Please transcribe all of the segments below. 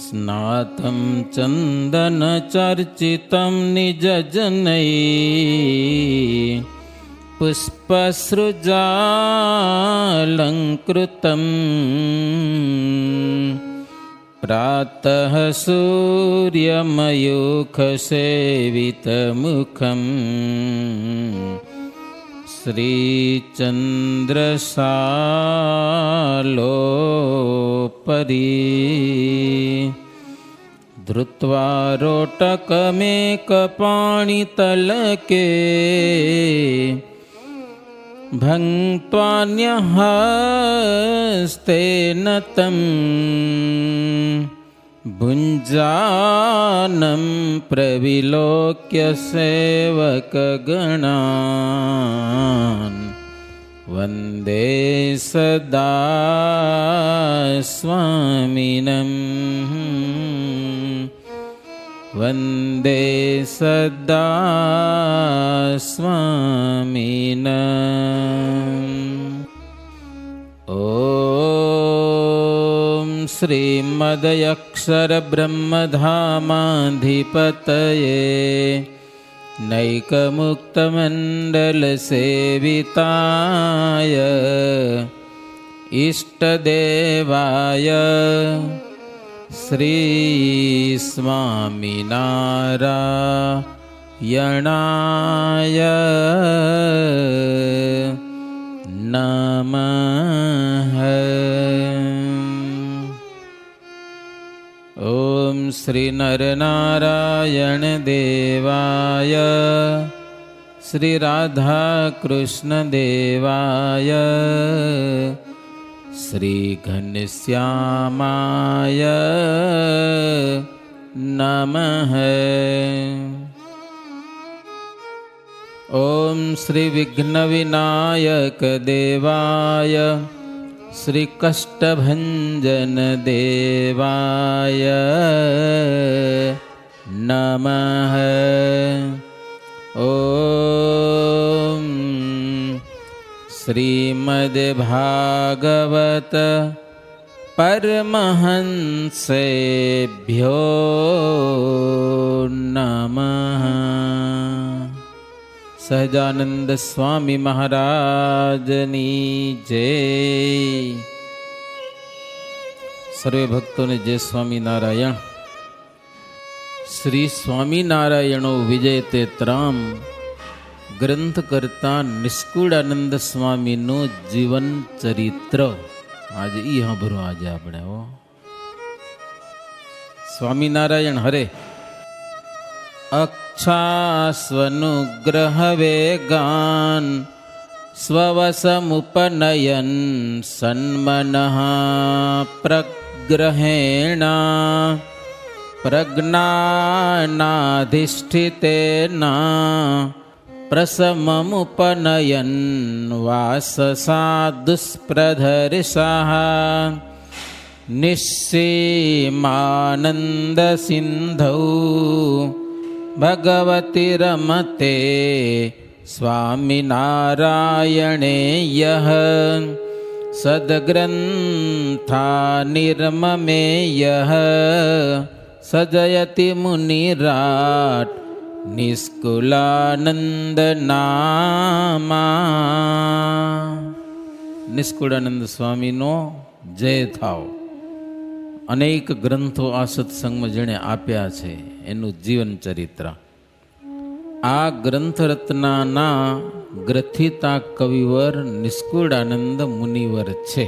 स्नातं चन्दनचर्चितं निजजनैः पुष्पसृजालङ्कृतम् प्रातः सूर्यमयूखसेवितमुखम् श्रीचन्द्रशालोपरि धृत्वा रोटकमेकपाणितलके भङ्क्त्वान्यहस्तेन तं भुञ्जानं प्रविलोक्य सेवकगणान् वन्दे सदा स्वामिनम् वन्दे सदा स्वामिनम्। ॐ श्रीमदयक्षरब्रह्मधामाधिपतये नैकमुक्तमण्डलसेविताय इष्टदेवाय श्री स्वामिनारायणाय नमः। ॐ श्री नरनारायण देवाय श्री राधाकृष्ण देवाय श्री घनश्यामाय नमः। ॐ श्री विघ्नविनायक देवाय श्री कष्टभंजन देवाय नमः। ॐ श्रीमद्भागवत परमहंसेभ्यो नमः। સહજાનંદ સ્વામી મહારાજની જય। સર્વે ભક્તોને જય સ્વામિનારાયણ। શ્રી સ્વામિનારાયણો વિજયતે ત્રામ ગ્રંથ કરતા નિષ્કુળાનંદ સ્વામીનું જીવન ચરિત્ર આજે ઈ સાંભળો આજે આપણે હો। સ્વામિનારાયણ હરે અક્ષાસ્વનુગ્રહ વેગાન સ્વવસમુપનયન સન્મનઃ પ્રગ્रहेण પ્રજ્ઞાનાધિષ્ઠિતેન પ્રસમમુપનયન વાસસા દુષ્પ્રધર્ષઃ નિસ્સીમાનંદ સિંધૌ ભગવતી રમતે સ્વામિનારાયણે યઃ સદ્ગ્રંથા નિર્મમેયઃ સજયતિ મુનિરાટ નિષ્કુળાનંદ નામા। નિષ્કુળાનંદ સ્વામીનો જય થાવ। અનેક ગ્રંથો આ સત્સંગમાં જેણે આપ્યા છે એનું જીવન ચરિત્ર આ ગ્રંથ રત્નાના ગ્રથિતા કવિવર નિષ્કુળાનંદ મુનિવર છે।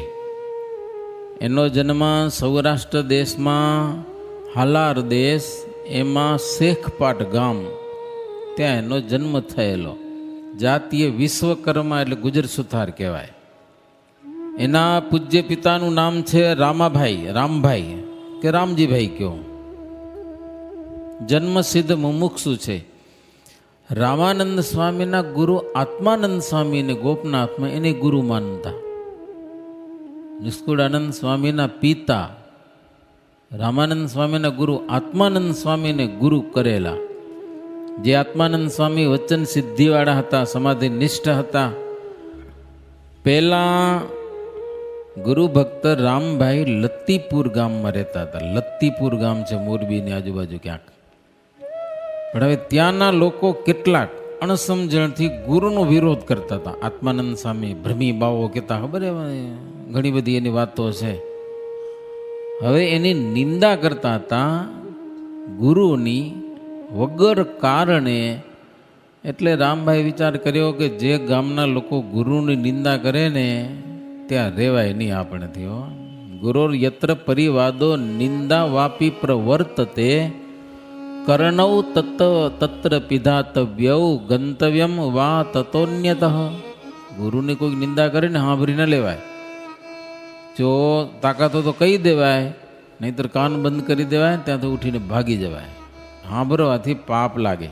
એનો જન્મ સૌરાષ્ટ્ર દેશમાં હાલાર દેશ એમાં શેખપાટ ગામ ત્યાં એનો જન્મ થયેલો। જાતીય વિશ્વકર્મા એટલે ગુજર સુથાર કહેવાય। એના પૂજ્ય પિતાનું નામ છે રામભાઈ કે રામજીભાઈ કયો। જન્મસિદ્ધ મુમુક્ષુ છે। રામાનંદ સ્વામીના ગુરુ આત્માનંદ સ્વામીને ગોપનાથમાં એને ગુરુ માનતા। નિષ્કુળાનંદ સ્વામીના પિતા રામાનંદ સ્વામીના ગુરુ આત્માનંદ સ્વામીને ગુરુ કરેલા। જે આત્માનંદ સ્વામી વચન સિદ્ધિવાળા હતા, સમાધિ નિષ્ઠ હતા। પહેલા ગુરુ ભક્ત રામભાઈ લત્તીપુર ગામમાં રહેતા હતા. લત્તીપુર ગામ છે મોરબીની આજુબાજુ ક્યાંક. પણ હવે ત્યાંના લોકો કેટલાક અણસમજણથી ગુરુનો વિરોધ કરતા હતા. આત્માનંદ સ્વામી ભ્રમી બાવો કહેતા, ખબર ઘણી બધી એની વાતો છે. હવે એની નિંદા કરતા હતા ગુરુની વગર કારણે. એટલે રામભાઈ વિચાર કર્યો કે જે ગામના લોકો ગુરુની નિંદા કરે ને ત્યાં રહેવાય નહીં આપણેથી. ગુરોર યત્ર પરિવાદો નિંદા વાપી પ્રવર્તતે કર્ણવ તત્ર પિધાતવ્યૌ ગંતવ્યમ વા તતોન્યતઃ. ગુરુની કોઈ નિંદા કરીને સાંભળી ન લેવાય. જો તાકાત હોય તો કહી દેવાય, નહીતર કાન બંધ કરી દેવાય, ત્યાંથી ઉઠીને ભાગી જવાય. સાંભળવાથી પાપ લાગે.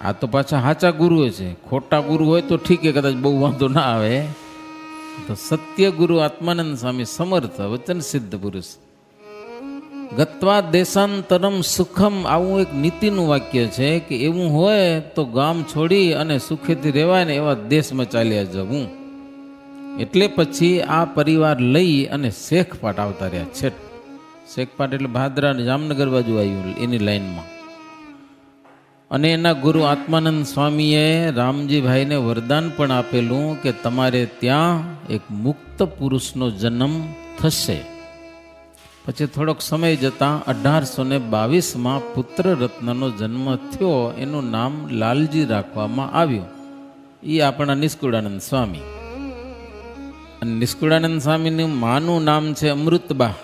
આ તો પાછા સાચા ગુરુ છે. ખોટા ગુરુ હોય તો ઠીક છે, કદાચ બહુ વાંધો ના આવે. તો સત્ય ગુરુ આત્માનંદ સ્વામી સમર્થ વચન સિદ્ધ પુરુષ. ગત્વા દેશાંતરમ સુખમ, આવું એક નીતિનું વાક્ય છે કે એવું હોય તો ગામ છોડી અને સુખેથી રહેવાય ને એવા દેશમાં ચાલ્યા જવું. એટલે પછી આ પરિવાર લઈ અને શેખપાટ આવતા રહ્યા. છેટ શેખપાટ એટલે ભાદરા જામનગર બાજુ આવ્યું એની લાઈનમાં. અને એના ગુરુ આત્માનંદ સ્વામીએ રામજીભાઈને વરદાન પણ આપેલું કે તમારે ત્યાં એક મુક્ત પુરુષનો જન્મ થશે. પછી થોડોક સમય જતાં 1822માં પુત્ર રત્નનો જન્મ થયો. એનું નામ લાલજી રાખવામાં આવ્યું. એ આપણા નિષ્કુળાનંદ સ્વામી. અને નિષ્કુળાનંદ સ્વામીનું માનું નામ છે અમૃતબા.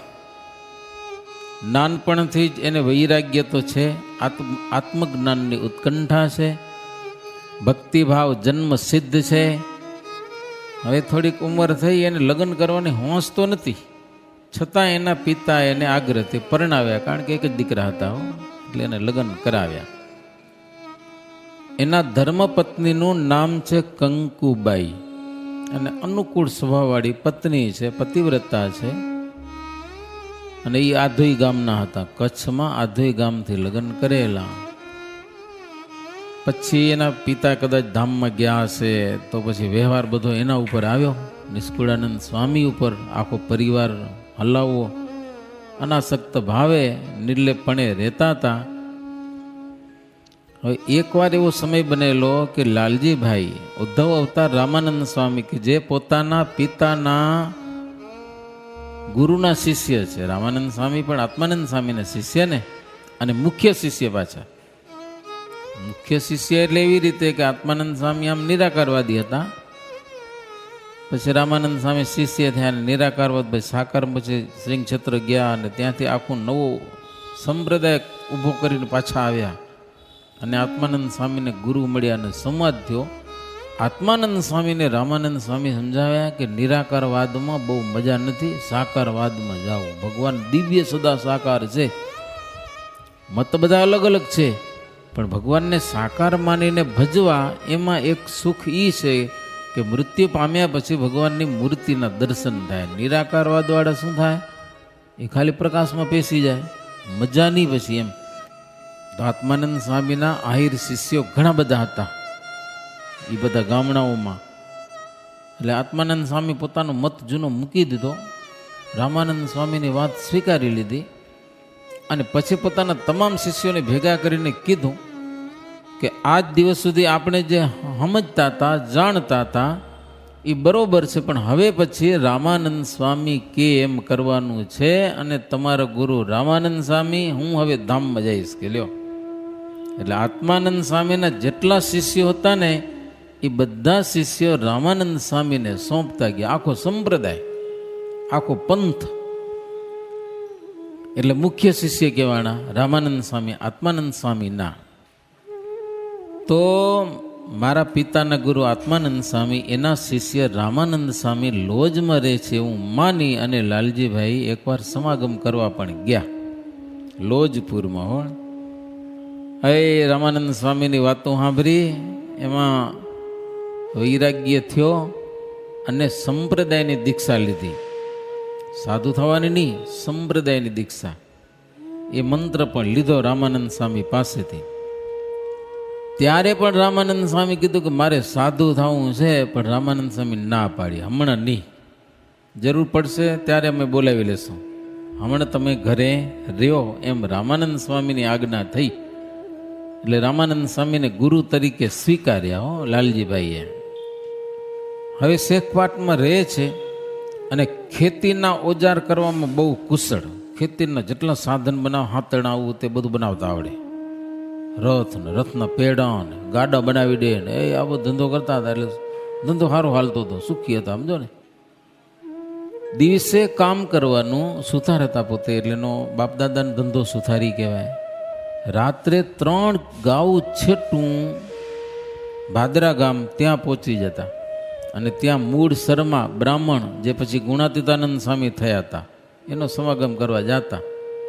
નાનપણથી જ એને વૈરાગ્ય તો છે, આત્મજ્ઞાનની ઉત્કંઠા છે, ભક્તિભાવ જન્મ સિદ્ધ છે. હવે થોડીક ઉંમર થઈ, એને લગ્ન કરવાની હોંશ તો નથી, છતાં એના પિતા એને આગ્રહથી પરણાવ્યા. કારણ કે એક જ દીકરા હતા, એટલે એને લગ્ન કરાવ્યા. એના ધર્મપત્નીનું નામ છે કંકુબાઈ. અને અનુકૂળ સ્વભાવવાળી પત્ની છે, પતિવ્રતા છે. અને એ આધોઈ ગામના હતા. કચ્છમાં આધોઈ ગામથી લગ્ન કરેલા. પછી એના પિતા કદાચ ધામમાં ગયા હશે, તો પછી વ્યવહાર બધો એના ઉપર આવ્યો, નિષ્કુળાનંદ સ્વામી ઉપર. આખો પરિવાર હલાવવો, અનાસક્ત ભાવે નિર્લેપપણે રહેતા હતા. હવે એકવાર એવો સમય બનેલો કે લાલજીભાઈ ઉદ્ધવ અવતાર રામાનંદ સ્વામી, કે જે પોતાના પિતાના ગુરુના શિષ્ય છે. રામાનંદ સ્વામી પણ આત્માનંદ સ્વામીના શિષ્ય ને, અને મુખ્ય શિષ્ય પાછા. મુખ્ય શિષ્ય એટલે એવી રીતે કે આત્માનંદ સ્વામી આમ નિરાકારવાદી હતા. પછી રામાનંદ સ્વામી શિષ્ય થયા, અને નિરાકારવાદ પછી સાકાર, પછી શ્રીંગ ક્ષેત્ર ગયા, અને ત્યાંથી આખું નવો સંપ્રદાય ઊભો કરીને પાછા આવ્યા. અને આત્માનંદ સ્વામીને ગુરુ મળ્યા અને સંવાદ થયો. આત્માનંદ સ્વામીને રામાનંદ સ્વામી સમજાવ્યા કે નિરાકારવાદમાં બહુ મજા નથી, સાકારવાદમાં જાઓ. ભગવાન દિવ્ય સદા સાકાર છે. મત બધા અલગ અલગ છે, પણ ભગવાનને સાકાર માનીને ભજવા, એમાં એક સુખ એ છે કે મૃત્યુ પામ્યા પછી ભગવાનની મૂર્તિના દર્શન થાય. નિરાકારવાદવાળા શું થાય, એ ખાલી પ્રકાશમાં પેસી જાય, મજા નહીં પછી એમ. તો આત્માનંદ સ્વામીના આહિર શિષ્યો ઘણા બધા હતા એ બધા ગામડાઓમાં. એટલે આત્માનંદ સ્વામી પોતાનો મત જૂનો મૂકી દીધો, રામાનંદ સ્વામીની વાત સ્વીકારી લીધી. અને પછી પોતાના તમામ શિષ્યોને ભેગા કરીને કીધું કે આજ દિવસ સુધી આપણે જે સમજતા હતા, જાણતા હતા, એ બરોબર છે, પણ હવે પછી રામાનંદ સ્વામી કે એમ કરવાનું છે. અને તમારા ગુરુ રામાનંદ સ્વામી, હું હવે ધામમાં જઈશ કે લ્યો. એટલે આત્માનંદ સ્વામીના જેટલા શિષ્યો હતા ને, એ બધા શિષ્યો રામાનંદ સ્વામીને સોંપતા ગયા. આખો સંપ્રદાય, આખો પંથ. એટલે મુખ્ય શિષ્ય કહેવાના રામાનંદ સ્વામી, આત્માનંદ સ્વામીના. તો મારા પિતાના ગુરુ આત્માનંદ સ્વામી, એના શિષ્ય રામાનંદ સ્વામી લોજમાં રહે છે એવું માની અને લાલજીભાઈ એકવાર સમાગમ કરવા પણ ગયા લોજપુરમાં. હો, હવે રામાનંદ સ્વામીની વાતો સાંભળી, એમાં વૈરાગ્ય થયો અને સંપ્રદાયની દીક્ષા લીધી. સાધુ થવાની નહીં, સંપ્રદાયની દીક્ષા. એ મંત્ર પણ લીધો રામાનંદ સ્વામી પાસેથી. ત્યારે પણ રામાનંદ સ્વામી કીધું કે મારે સાધુ થવું છે, પણ રામાનંદ સ્વામી ના પાડી, હમણાં નહીં. જરૂર પડશે ત્યારે અમે બોલાવી લેશું. હમણાં તમે ઘરે રહ્યો એમ રામાનંદ સ્વામીની આજ્ઞા થઈ એટલે રામાનંદ સ્વામીને ગુરુ તરીકે સ્વીકાર્યા હો લાલજીભાઈએ. હવે શેખપાટમાં રહે છે અને ખેતીના ઓજાર કરવામાં બહુ કુશળ. ખેતીના જેટલા સાધન બનાવ, હાથણ આવું તે બધું બનાવતા આવડે. રથ ને રથના પેડા ને ગાડા બનાવી દે ને એ આવો ધંધો કરતા હતા. એટલે ધંધો સારો હાલતો હતો, સુખી હતા. સમજો ને, દિવસે કામ કરવાનું, સુથાર હતા પોતે, એટલે એનો બાપદાદાનો ધંધો સુથારી કહેવાય. રાત્રે 3 ગાઉ છેટું ભાદરા ગામ ત્યાં પહોંચી જતા અને ત્યાં મૂળ શર્મા બ્રાહ્મણ જે પછી ગુણાતીતાનંદ સ્વામી થયા હતા એનો સમાગમ કરવા જતા.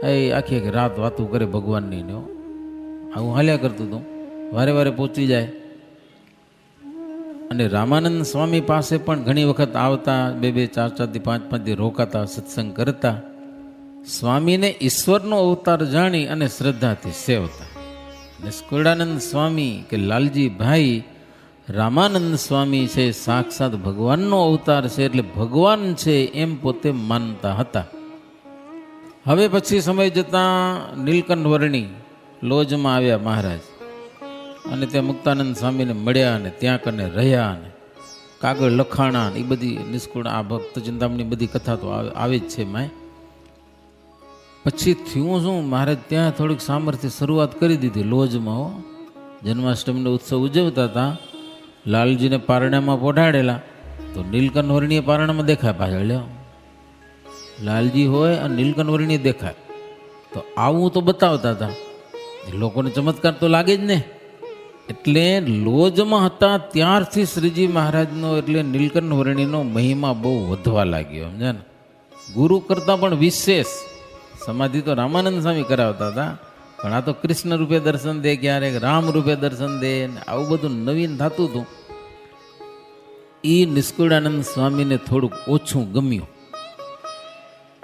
એ આખી આખી રાત વાતું કરે ભગવાનની ને આવું હાલ્યા કરતું હતું. વારે વારે પહોંચી જાય અને રામાનંદ સ્વામી પાસે પણ ઘણી વખત આવતા, 2-2, 4-4 દી, 5-5 દી રોકાતા, સત્સંગ કરતા. સ્વામીને ઈશ્વરનો અવતાર જાણી અને શ્રદ્ધાથી સેવતા. નિષ્કુળાનંદ સ્વામી કે લાલજીભાઈ રામાનંદ સ્વામી છે સાક્ષાત ભગવાનનો અવતાર છે, એટલે ભગવાન છે એમ પોતે માનતા હતા. હવે પછી સમય જતાં નીલકંઠ વર્ણી લોજમાં આવ્યા મહારાજ અને ત્યાં મુક્તાનંદ સ્વામીને મળ્યા અને ત્યાં કને રહ્યા ને કાગળ લખાણા ને એ બધી નિષ્કુળ આ ભક્ત ચિંતામણી બધી કથા તો આવે જ છે માય. પછી થયું શું, મહારાજ ત્યાં થોડીક સામર્થ્ય શરૂઆત કરી દીધી લોજમાં. હો, જન્માષ્ટમીનો ઉત્સવ ઉજવતા હતા. લાલજીને પારણામાં પોઢાડેલા તો નીલકંઠ વર્ણીય પારણામાં દેખાય પાછળ. લ્યો, લાલજી હોય અને નીલકંઠ વર્ણીય દેખાય તો આવું તો બતાવતા હતા. લોકોને ચમત્કાર તો લાગે જ ને. એટલે લોજમાં હતા ત્યારથી શ્રીજી મહારાજનો એટલે નીલકંઠ વર્ણીનો મહિમા બહુ વધવા લાગ્યો. સમજે ને, ગુરુ કરતાં પણ વિશેષ. સમાધિ તો રામાનંદ સ્વામી કરાવતા હતા, પણ આ તો કૃષ્ણ રૂપે દર્શન દે, ક્યારેક રામ રૂપે દર્શન દે, આવું બધું નવીન થતું હતું. એ નિષ્કુળાનંદ સ્વામીને થોડુંક ઓછું ગમ્યું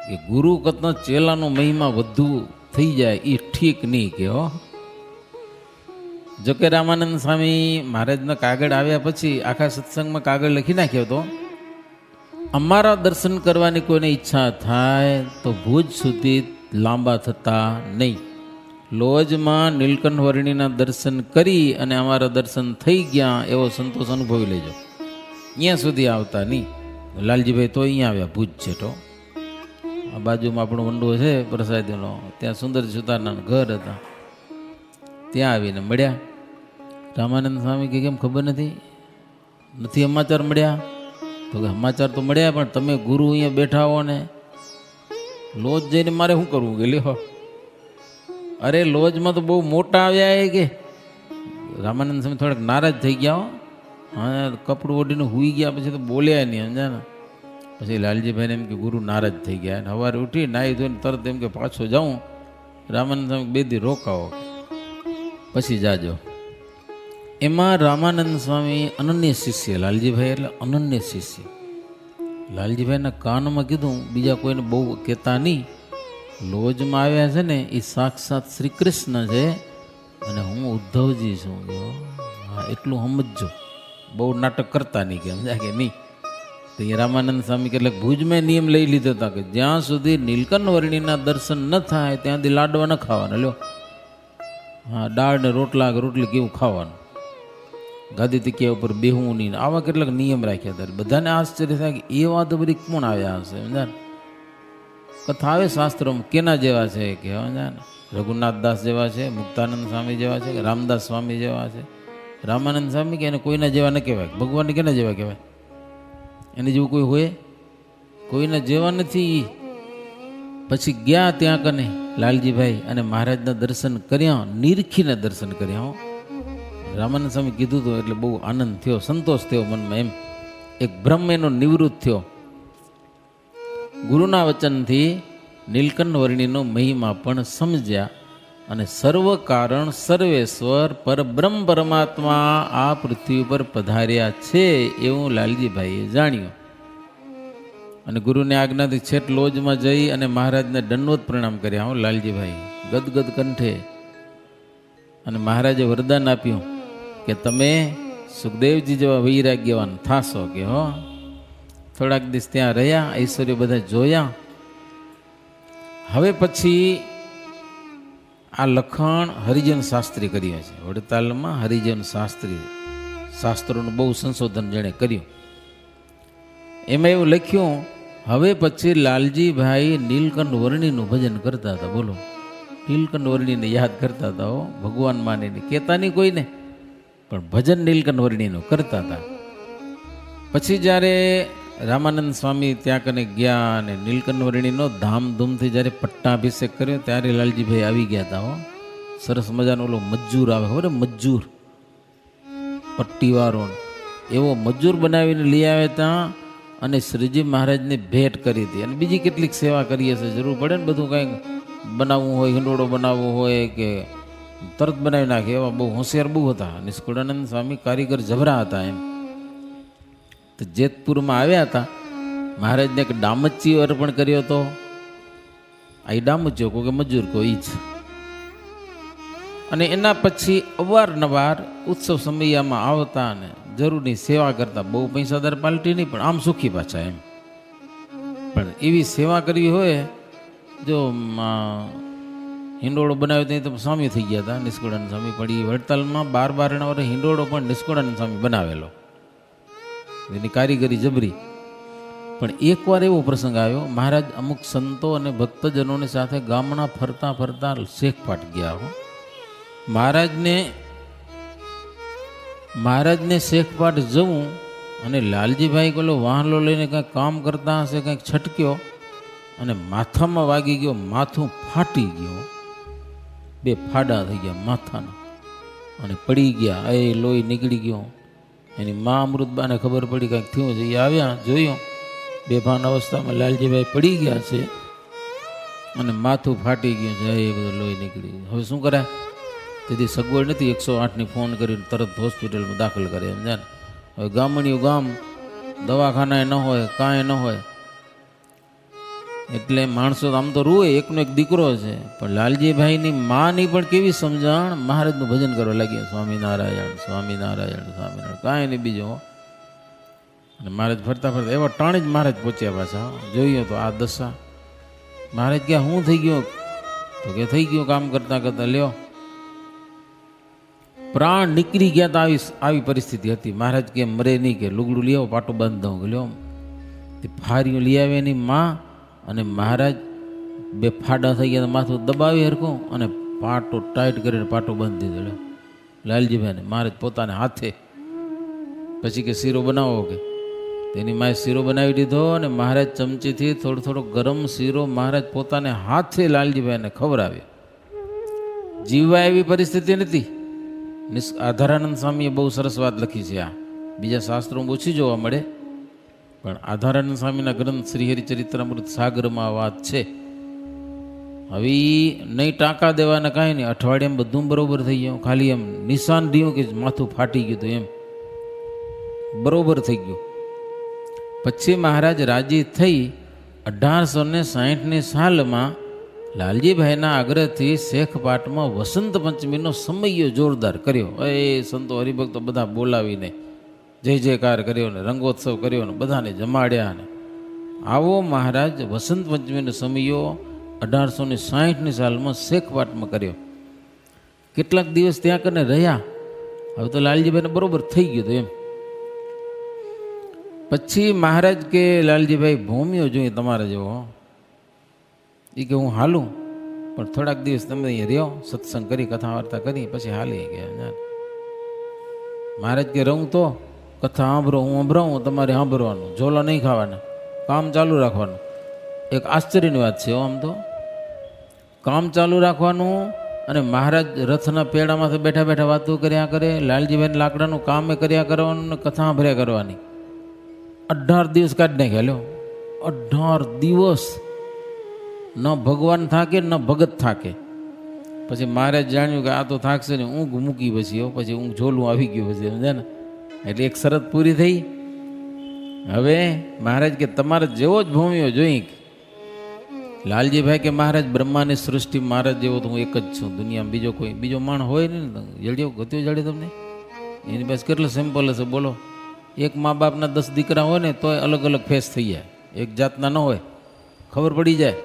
કે ગુરુ કરતાં ચેલાનો મહિમા વધુ થઈ જાય એ ઠીક નહીં કે. હો, જોકે રામાનંદ સ્વામી મહારાજના કાગળ આવ્યા પછી આખા સત્સંગમાં કાગળ લખી નાખ્યો હતો, અમારા દર્શન કરવાની કોઈને ઈચ્છા થાય તો ભુજ સુધી લાંબા થતા નહીં. લોજમાં નીલકંઠ વર્ણીના દર્શન કરી અને અમારા દર્શન થઈ ગયા એવો સંતોષ અનુભવી લેજો. અહીંયા સુધી આવતા નહીં. લાલજીભાઈ તો અહીંયા આવ્યા ભુજ છે. તો આ બાજુમાં આપણો વંડો છે પ્રસાદીનો, ત્યાં સુંદર સુતારના ઘર હતા, ત્યાં આવીને મળ્યા. રામાનંદ સ્વામી કે કેમ ખબર નથી સમાચાર મળ્યા? તો કે સમાચાર તો મળ્યા, પણ તમે ગુરુ અહીંયા બેઠા હો ને લોજ જઈને મારે શું કરવું? કે લ્યો, અરે લોજમાં તો બહુ મોટા આવ્યા એ કે. રામાનંદ સ્વામી થોડાક નારાજ થઈ ગયા. હા, કપડું ઓઢીને હુઈ ગયા, પછી તો બોલ્યા નહીં. સમજ્યા ને? પછી લાલજીભાઈને એમ કે ગુરુ નારાજ થઈ ગયા. સવારે ઉઠી નાહી ધોઈને તરત એમ કે પાછો જાઉં. રામાનંદ સ્વામી 2 દી રોકાવો પછી જાજો. એમાં રામાનંદ સ્વામી અનન્ય શિષ્ય, લાલજીભાઈ એટલે અનન્ય શિષ્ય. લાલજીભાઈના કાનમાં કીધું, બીજા કોઈને બહુ કહેતા નહીં, લોજમાં આવ્યા છે ને એ સાક્ષાત શ્રી કૃષ્ણ છે અને હું ઉદ્ધવજી છું. હા, એટલું સમજો, બહુ નાટક કરતા નહીં કે. સમજ્યા કે નહીં? તો એ રામાનંદ સ્વામી કેટલાક ભુજમાં નિયમ લઈ લીધો હતા કે જ્યાં સુધી નીલકંઠ વર્ણીના દર્શન ન થાય ત્યાં સુધી લાડવા ન ખાવાના. લ્યો, હા, દાળ ને રોટલા કે રોટલી કેવું ખાવાનું, ગાદી તીકિયા ઉપર બેહવું નહીં, આવા કેટલાક નિયમ રાખ્યા હતા. બધાને આશ્ચર્ય થાય કે એ વાત બધી કોણ આવ્યા હશે? સમજ્યા? કથા આવે શાસ્ત્રોમાં કેના જેવા છે કે સમજ્યા ને, રઘુનાથદાસ જેવા છે, મુક્તાનંદ સ્વામી જેવા છે, રામદાસ સ્વામી જેવા છે. રામાનંદ સ્વામી કે એને કોઈના જેવા ન કહેવાય, ભગવાનને કેના જેવા કહેવાય? એની જેવું કોઈ હોય? કોઈના જેવા નથી. પછી ગયા ત્યાં કને લાલજીભાઈ અને મહારાજના દર્શન કર્યા, નિરખીને દર્શન કર્યા. રામાનંદ સ્વામી કીધું હતું એટલે બહુ આનંદ થયો, સંતોષ થયો મનમાં. એમ એક ભ્રમ એનો નિવૃત્ત થયો. ગુરુના વચનથી નીલકંઠ વર્ણીનો મહિમા પણ સમજ્યા અને સર્વ કારણ સર્વેશ્વર પરબ્રહ્મ પરમાત્મા આ પૃથ્વી પર પધાર્યા છે એવું લાલજીભાઈએ જાણ્યું. અને ગુરુની આજ્ઞાથી છેટ લોજમાં જઈ અને મહારાજને દંડવત પ્રણામ કર્યા. હું લાલજીભાઈ ગદગદ કંઠે. અને મહારાજે વરદાન આપ્યું કે તમે સુખદેવજી જેવા વૈરાગ્યવાન થાશો કે હો થોડાક દિવસ ત્યાં રહ્યા, ઐશ્વર્ય બધા જોયા. હવે પછી આ લખાણ હરિજન શાસ્ત્રી કર્યું છે. વડતાલમાં હરિજન શાસ્ત્રી શાસ્ત્રોનું બહુ સંશોધન જેણે કર્યું. એમાં એવું લખ્યું, હવે પછી લાલજીભાઈ નીલકંઠ વર્ણીનું ભજન કરતા હતા. બોલો, નીલકંઠ વર્ણીને યાદ કરતા હતા. ભગવાન માનીને કહેતા નહીં કોઈને, પણ ભજન નીલકંઠ વર્ણીનું કરતા હતા. પછી જ્યારે રામાનંદ સ્વામી ત્યાં કને ગયા અને નીલકંઠ વર્ણીનો ધામધૂમથી જ્યારે પટ્ટાભિષેક કર્યો ત્યારે લાલજીભાઈ આવી ગયા હતા. સરસ મજાનો ઓલો મજૂર આવે, ખબર મજૂર પટ્ટીવાળો, એવો મજૂર બનાવીને લઈ આવે ત્યાં અને શ્રીજી મહારાજને ભેટ કરી હતી. અને બીજી કેટલીક સેવા કરી હશે, જરૂર પડે ને બધું કંઈક બનાવવું હોય, હિંડોળો બનાવવો હોય કે તરત બનાવી નાખે, એવા બહુ હોશિયાર બહુ હતા. નિષ્કુળાનંદ સ્વામી કારીગર જબરા હતા. એમ તો જેતપુરમાં આવ્યા હતા, મહારાજને એક ડામચ્ચીઓ અર્પણ કર્યો હતો. આ ડામચ્ચીઓ કોઈ કે મજૂર કોઈ જ. અને એના પછી અવારનવાર ઉત્સવ સમયમાં આવતા અને જરૂરની સેવા કરતા. બહુ પૈસાદાર પાલટી નહીં, પણ આમ સુખી પાછા એમ. પણ એવી સેવા કરવી હોય, જો હિંડોળો બનાવ્યો ત્યાં તો સ્વામી થઈ ગયા હતા નિષ્કુળાનંદ સ્વામી. પણ એ વડતાલમાં 12 વર્ષ હિંડોળો પણ નિષ્કુળાનંદ સ્વામી બનાવેલો, એની કારીગરી જબરી. પણ એકવાર એવો પ્રસંગ આવ્યો, મહારાજ અમુક સંતો અને ભક્તજનોની સાથે ગામના ફરતા ફરતા શેખપાટ ગયા હો. મહારાજને શેખપાટ જવું અને લાલજીભાઈ પેલો વાહલો લઈને કાંઈક કામ કરતા હશે, કાંઈક છટક્યો અને માથામાં વાગી ગયો, માથું ફાટી ગયું, 2 ફાડા થઈ ગયા માથાના અને પડી ગયા. એ લોહી નીકળી ગયો. એની મા અમૃતબાને ખબર પડી કાંઈક થયું છે. એ આવ્યા, જોયું, બેભાન અવસ્થામાં લાલજીભાઈ પડી ગયા છે અને માથું ફાટી ગયું છે, એ બધું લોહી નીકળી ગયું. હવે શું કરે? તેથી સગવડ નથી 108ની ફોન કરીને તરત હોસ્પિટલમાં દાખલ કરે એમ છે ને. હવે ગામડિયું ગામ, દવાખાના ન હોય, કાંઈ ન હોય, એટલે માણસો આમ તો રૂએ, એકનો એક દીકરો છે. પણ લાલજીભાઈની માની પણ કેવી સમજણ, મહારાજનું ભજન કરવા લાગ્યા, સ્વામિનારાયણ સ્વામિનારાયણ સ્વામિનારાયણ, કાંઈ નહીં બીજો. અને મહારાજ ફરતા ફરતા એવા ટાણી જ મહારાજ પહોંચ્યા પાછા. જોઈએ તો આ દશા. મહારાજ ક્યાં હું થઈ ગયો? તો કે થઈ ગયું કામ કરતા કરતા, લ્યો પ્રાણ નીકળી ગયા. તો આવી પરિસ્થિતિ હતી. મહારાજ કે મરે નહીં, કે લુગડું લઈ આવો, પાટો બાંધ દઉં. લ્યો તે ફારીઓ લઈ આવે એની માં, અને મહારાજ 2 ફાડા થઈ ગયા, માથું દબાવી હરખું અને પાટો ટાઈટ કરીને પાટો બાંધી દીધો લાલજીભાઈને. મહારાજ પોતાને હાથે પછી કે શીરો બનાવો, કે તેની માએ શીરો બનાવી દીધો અને મહારાજ ચમચીથી થોડો થોડો ગરમ શીરો મહારાજ પોતાને હાથે લાલજીભાઈને ખવડાવ્યો. જીવવા એવી પરિસ્થિતિ નથી. આધારાનંદ સ્વામીએ બહુ સરસ વાત લખી છે. આ બીજા શાસ્ત્રોમાં ઓછી જોવા મળે, પણ આધારાનંદ સ્વામીના ગ્રંથ શ્રી હરિચરિત્રામૃત સાગરમાં વાત છે. હવે નહીં ટાંકા દેવાના કાંઈ નહીં, અઠવાડિયામાં બધું બરોબર થઈ ગયું. ખાલી એમ નિશાન રહ્યું કે માથું ફાટી ગયું હતું, એમ બરોબર થઈ ગયું. પછી મહારાજ રાજી થઈ 1860ની સાલમાં લાલજીભાઈના આગ્રહથી શેખપાટમાં વસંત પંચમીનો સમયો જોરદાર કર્યો. એ સંતો હરિભક્તો બધા બોલાવીને જય જયકાર કર્યો ને રંગોત્સવ કર્યો ને બધાને જમાડ્યા. ને આવો મહારાજ વસંત પંચમીનો સમયો 1860ની સાલમાં શેખપાટમાં કર્યો. કેટલાક દિવસ ત્યાં કરીને રહ્યા. હવે તો લાલજીભાઈને બરોબર થઈ ગયું હતું એમ. પછી મહારાજ કે લાલજીભાઈ ભૂમ્યો જોઈએ તમારે જેવો, એ કે હું હાલું, પણ થોડાક દિવસ તમે અહીંયા રહ્યો, સત્સંગ કરી, કથા વાર્તા કરી, પછી હાલી ગયા. મહારાજ કે રહું તો કથા સાંભળો, હું સંભળાવું, તમારે સાંભળવાનું, ઝોલા નહીં ખાવાના, કામ ચાલુ રાખવાનું. એક આશ્ચર્યની વાત છે. આમ તો કામ ચાલુ રાખવાનું અને મહારાજ રથના પેડામાંથી બેઠા બેઠા વાતો કર્યા કરે, લાલજીભાઈને લાકડાનું કામે કર્યા કરવાનું ને કથા સાંભળ્યા કરવાની. 18 દિવસ કાઢી નાખ્યા. લ્યો 18 દિવસ ન ભગવાન થાકે ન ભગત થાકે. પછી મહારાજ જાણ્યું કે આ તો થાકશે ને, ઊંઘ મૂકી પછી ઊંઘ ઝોલું આવી ગયું પછી, સમજે ને. એટલે એક શરત પૂરી થઈ. હવે મહારાજ કે તમારે જેવો જ ભૂમ્યો જોઈ. લાલજીભાઈ કે મહારાજ બ્રહ્માની સૃષ્ટિ મહારાજ જેવો તો હું એક જ છું, દુનિયામાં બીજો માણ હોય નહીં ને. જડ્યો ગત્યો જડ્યો તમને? એની પાસે કેટલો સિમ્પલ હશે બોલો. એક મા બાપના 10 દીકરા હોય ને તોય અલગ અલગ ફેસ થઈ જાય, એક જાતના ન હોય, ખબર પડી જાય.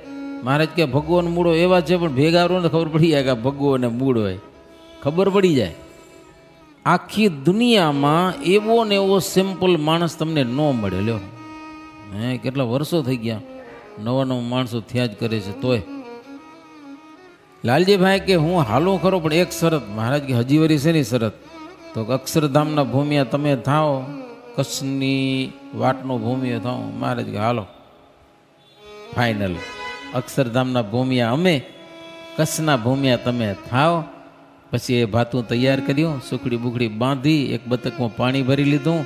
મહારાજ કે ભગવાન મૂળો એવા છે, પણ ભેગા રહો ને ખબર પડી જાય કે આ ભગવાન મૂળ હોય, ખબર પડી જાય. આખી દુનિયામાં એવો ને એવો સિમ્પલ માણસ તમને ન મળે. લ્યો કેટલા વર્ષો થઈ ગયા, નવા નવા માણસો થયા જ કરે છે. તોય લાલજીભાઈ કે હું હાલો ખરો, પણ એક શરત. મહારાજ કે હજી વરી છે ની શરત? તો અક્ષરધામના ભૂમિયા તમે થાઓ, કચ્છની વાટનો ભૂમિયો થાઓ. મહારાજ કે હાલો ફાઇનલ, અક્ષરધામના ભૂમિયા અમે, કચ્છના ભૂમિયા તમે થાઓ. પછી એ ભાતું તૈયાર કર્યું, સુખડી બુખડી બાંધી, એક બતકમાં પાણી ભરી લીધું.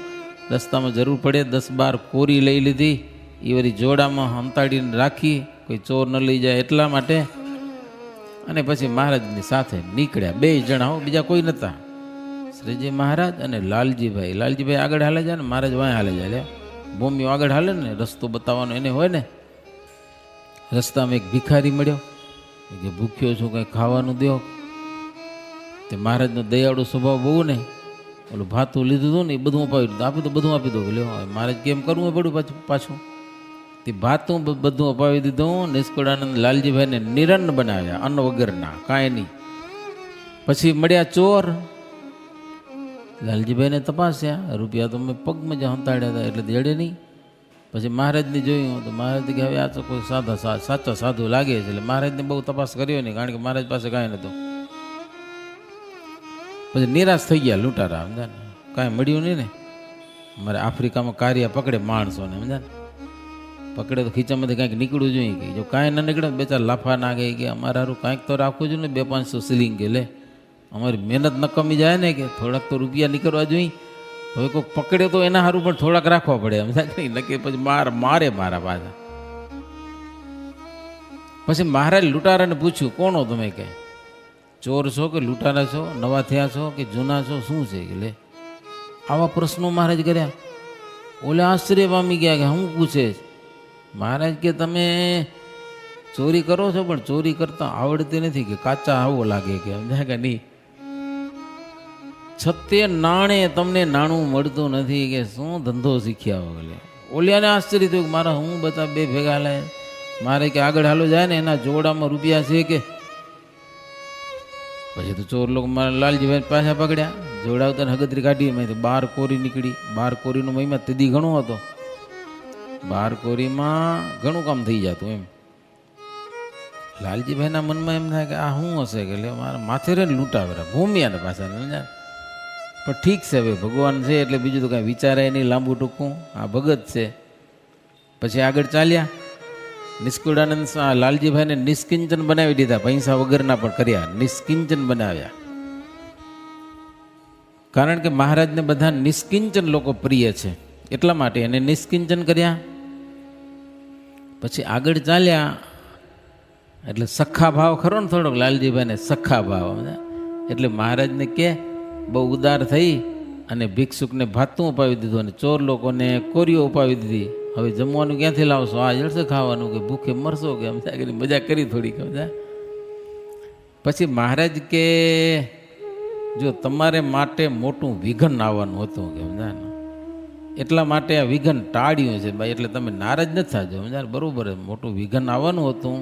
રસ્તામાં જરૂર પડે 10-12 કોરી લઈ લીધી, એ વળી જોડામાં હંતાડીને રાખી, કોઈ ચોર ન લઈ જાય એટલા માટે. અને પછી મહારાજની સાથે નીકળ્યા, 2 જણા હો, બીજા કોઈ નહોતા. શ્રીજી મહારાજ અને લાલજીભાઈ. લાલજીભાઈ આગળ હાલે જાય ને મહારાજ વાંય હાલે જાય. ભૂમિઓ આગળ હાલે ને, રસ્તો બતાવવાનો એને હોય ને. રસ્તામાં એક ભિખારી મળ્યો, કે ભૂખ્યો છું, કંઈ ખાવાનું દો. તે મહારાજનો દયાળુ સ્વભાવ બહુ ને, ઓલું ભાતું લીધું હતું ને એ બધું અપાવી દીધું. આપી તો બધું આપી દો. લ્યો મહારાજ કેમ કરવું પડ્યું પાછું. તે ભાતું બધું અપાવી દીધું. નિષ્કુળાનંદ લાલજીભાઈને નિરન્ન બનાવ્યા, અન્ન વગરના, કાંઈ નહીં. પછી મળ્યા ચોર. લાલજીભાઈને તપાસ્યા, રૂપિયા તો મેં પગમાં જ હંતાડ્યા હતા એટલે જડે નહીં. પછી મહારાજને જોયું તો મહારાજ કે હવે આ તો કોઈ સાચો સાધુ લાગે છે. એટલે મહારાજને બહુ તપાસ કર્યો નહીં, કારણ કે મહારાજ પાસે કાંઈ નહોતું. પછી નિરાશ થઈ ગયા લૂંટારા, સમજા ને, કાંઈ મળ્યું નહીં ને. અમારે આફ્રિકામાં કાર્ય પકડે માણસોને, સમજા ને, પકડે તો ખીચામાંથી કાંઈક નીકળવું જોઈએ. કે જો કાંઈ ન નીકળે બે ચાર લાફા નાખે કે અમારે સારું કાંઈક તો રાખવું જોઈએ ને, 200-500 સિલિંગ કે લે, અમારી મહેનત ન કમી જાય ને, કે થોડાક તો રૂપિયા નીકળવા જોઈએ. હવે કોઈ પકડે તો એના સારું પણ થોડાક રાખવા પડે, સમજા નહીં, નક્કી પછી મારે મારા પાછા. પછી મહારાજ લૂંટારાને પૂછ્યું, કોણો તમે? કે ચોર છો કે લૂંટારા છો, નવા થયા છો કે જૂના છો, શું છે? કે લે આવા પ્રશ્નો મહારાજ કર્યા. ઓલે આશ્ચર્ય પામી ગયા કે હું પૂછે. મહારાજ કે તમે ચોરી કરો છો, પણ ચોરી કરતા આવડતી નથી, કે કાચા આવો લાગે, કે સમજાય કે નહીં. છતે નાણે તમને નાણું મળતું નથી, કે શું ધંધો શીખ્યા વગેરે. ઓલિયાને આશ્ચર્ય થયું કે મારા હું બધા 2 ભેગા લે. મારે કે આગળ હાલો જાય ને, એના જોડામાં રૂપિયા છે કે. પછી તો ચોર લોકો મારા લાલજીભાઈ પાછા પકડ્યા, જોડાવતા હગતરી કાઢી. મેં 12 કોરી નીકળી. 12 કોરીનો મહિમા તેદી ઘણો હતો. 12 કોરીમાં ઘણું કામ થઈ જતું એમ. લાલજીભાઈના મનમાં એમ થાય કે આ શું હશે, કે લે મારા માથે રે લૂંટાવેરા ભૂમિયાને પાછા. પણ ઠીક છે, હવે ભગવાન છે એટલે બીજું તો કાંઈ વિચારાય નહીં, લાંબુ ટૂંકું, આ ભગત છે. પછી આગળ ચાલ્યા. નિષ્કુળાનંદ લાલજીભાઈને નિષ્કિંચન બનાવી દીધા, પૈસા વગરના પણ કર્યા, નિષ્કિંચન બનાવ્યા. કારણ કે મહારાજને બધા નિષ્કિંચન લોકો પ્રિય છે, એટલા માટે એને નિષ્કિંચન કર્યા. પછી આગળ ચાલ્યા એટલે સખા ભાવ ખરો ને થોડોક, લાલજીભાઈને સખા ભાવ. એટલે મહારાજને કે બહુ ઉદાર થઈ અને ભિક્ષુકને ભાતું અપાવી દીધું, અને ચોર લોકોને કોરીઓ અપાવી દીધી. હવે જમવાનું ક્યાંથી લાવશો, આ જળશે ખાવાનું, કે ભૂખે મરશો, કે સમજા મજા કરી થોડીક, સમજા. પછી મહારાજ કે જો તમારે માટે મોટું વિઘન આવવાનું હતું, કે સમજા, એટલા માટે આ વિઘન ટાળ્યું છે ભાઈ, એટલે તમે નારાજ નથી થાજો, સમજા. બરોબર, મોટું વિઘન આવવાનું હતું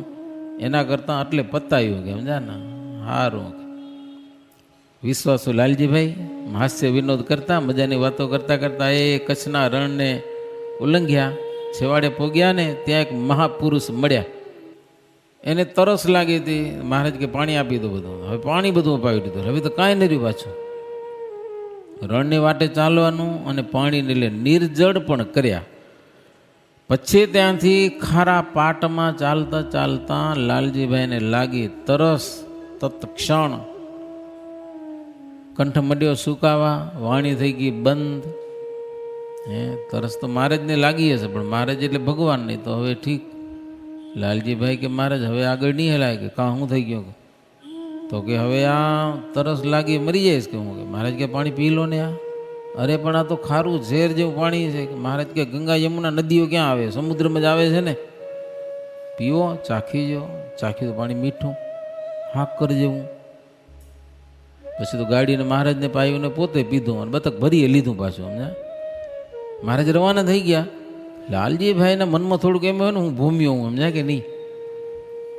એના કરતાં એટલે પતાવ્યું, કે સમજા ને. સારું. વિશ્વાસુ લાલજીભાઈ હાસ્ય વિનોદ કરતા, મજાની વાતો કરતા કરતા એ કચ્છના રણને ઉલ્લંઘ્યા. છેવાડે પહોંચ્યા ને ત્યાં એક મહાપુરુષ મળ્યા. એને તરસ લાગી હતી. મહારાજ કે પાણી આપી દો બધું. હવે પાણી બધું અપાવી દીધું. હવે તો કાંઈ નહીં રહ્યું પાછું. રણની વાટે ચાલવાનું અને પાણીને લે નિર્જળ પણ કર્યા. પછી ત્યાંથી ખારા પાટમાં ચાલતા ચાલતા લાલજીભાઈને લાગી તરસ. તત્ક્ષણ કંઠ મંડ્યો સુકાવા, વાણી થઈ ગઈ બંધ. તરસ તો મહારાજને લાગી હશે, પણ મહારાજ એટલે ભગવાન નહીં, તો હવે ઠીક. લાલજીભાઈ કે મહારાજ હવે આગળ નહીં હેલાય, કે કાં શું થઈ ગયું? તો કે હવે આ તરસ લાગી મરી જઈશ, કે હું. કે મહારાજ કે પાણી પી લો ને. આ અરે પણ આ તો ખારું ઝેર જેવું પાણી છે. કે મહારાજ કે ગંગા યમુના નદીઓ ક્યાં આવે, સમુદ્રમાં જ આવે છે ને. પીવો, ચાખી જો. ચાખ્યું તો પાણી મીઠું, હાકર જેવું. પછી તો ગાડીને મહારાજને પાયું ને પોતે પીધું, અને બતક ભરીએ લીધું પાછું, સમજ્યા. મહારાજ રવાના થઈ ગયા. લાલજીભાઈના મનમાં થોડુંક એમ હોય ને, હું ભૂમ્યો હું, સમજ્યા કે નહીં?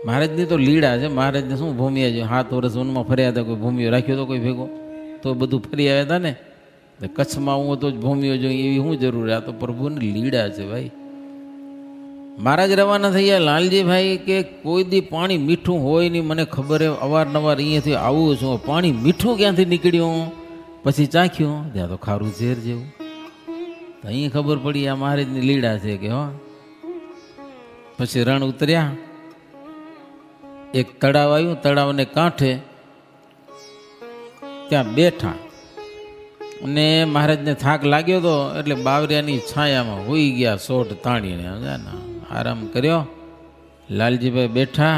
મહારાજની તો લીડા છે, મહારાજને શું ભૂમિયા છે? 7 વર્ષ વનમાં ફર્યા હતા, કોઈ ભૂમિયો રાખ્યો તો કોઈ ભેગો? તો બધું ફરી આવ્યા હતા ને. કચ્છમાં હું તો જ ભૂમિયો જોઈએ એવી શું જરૂર? આ તો પ્રભુની લીડા છે ભાઈ. મહારાજ રવાના થઈ ગયા. લાલજીભાઈ કે કોઈ દી પાણી મીઠું હોય નહીં, મને ખબર હે, અવારનવાર અહીંયાથી આવું છું, પાણી મીઠું ક્યાંથી નીકળ્યું? પછી ચાખ્યું, ત્યાં તો ખારું ઝેર જેવું. તો અહીં ખબર પડી આ મહારાજની લીડા છે કે હો. પછી રણ ઉતર્યા, એક તળાવ આવ્યું, તળાવને કાંઠે ત્યાં બેઠા અને મહારાજને થાક લાગ્યો હતો એટલે બાવરિયાની છાયામાં હોઈ ગયા, સોટ તાણીને આરામ કર્યો. લાલજીભાઈ બેઠા,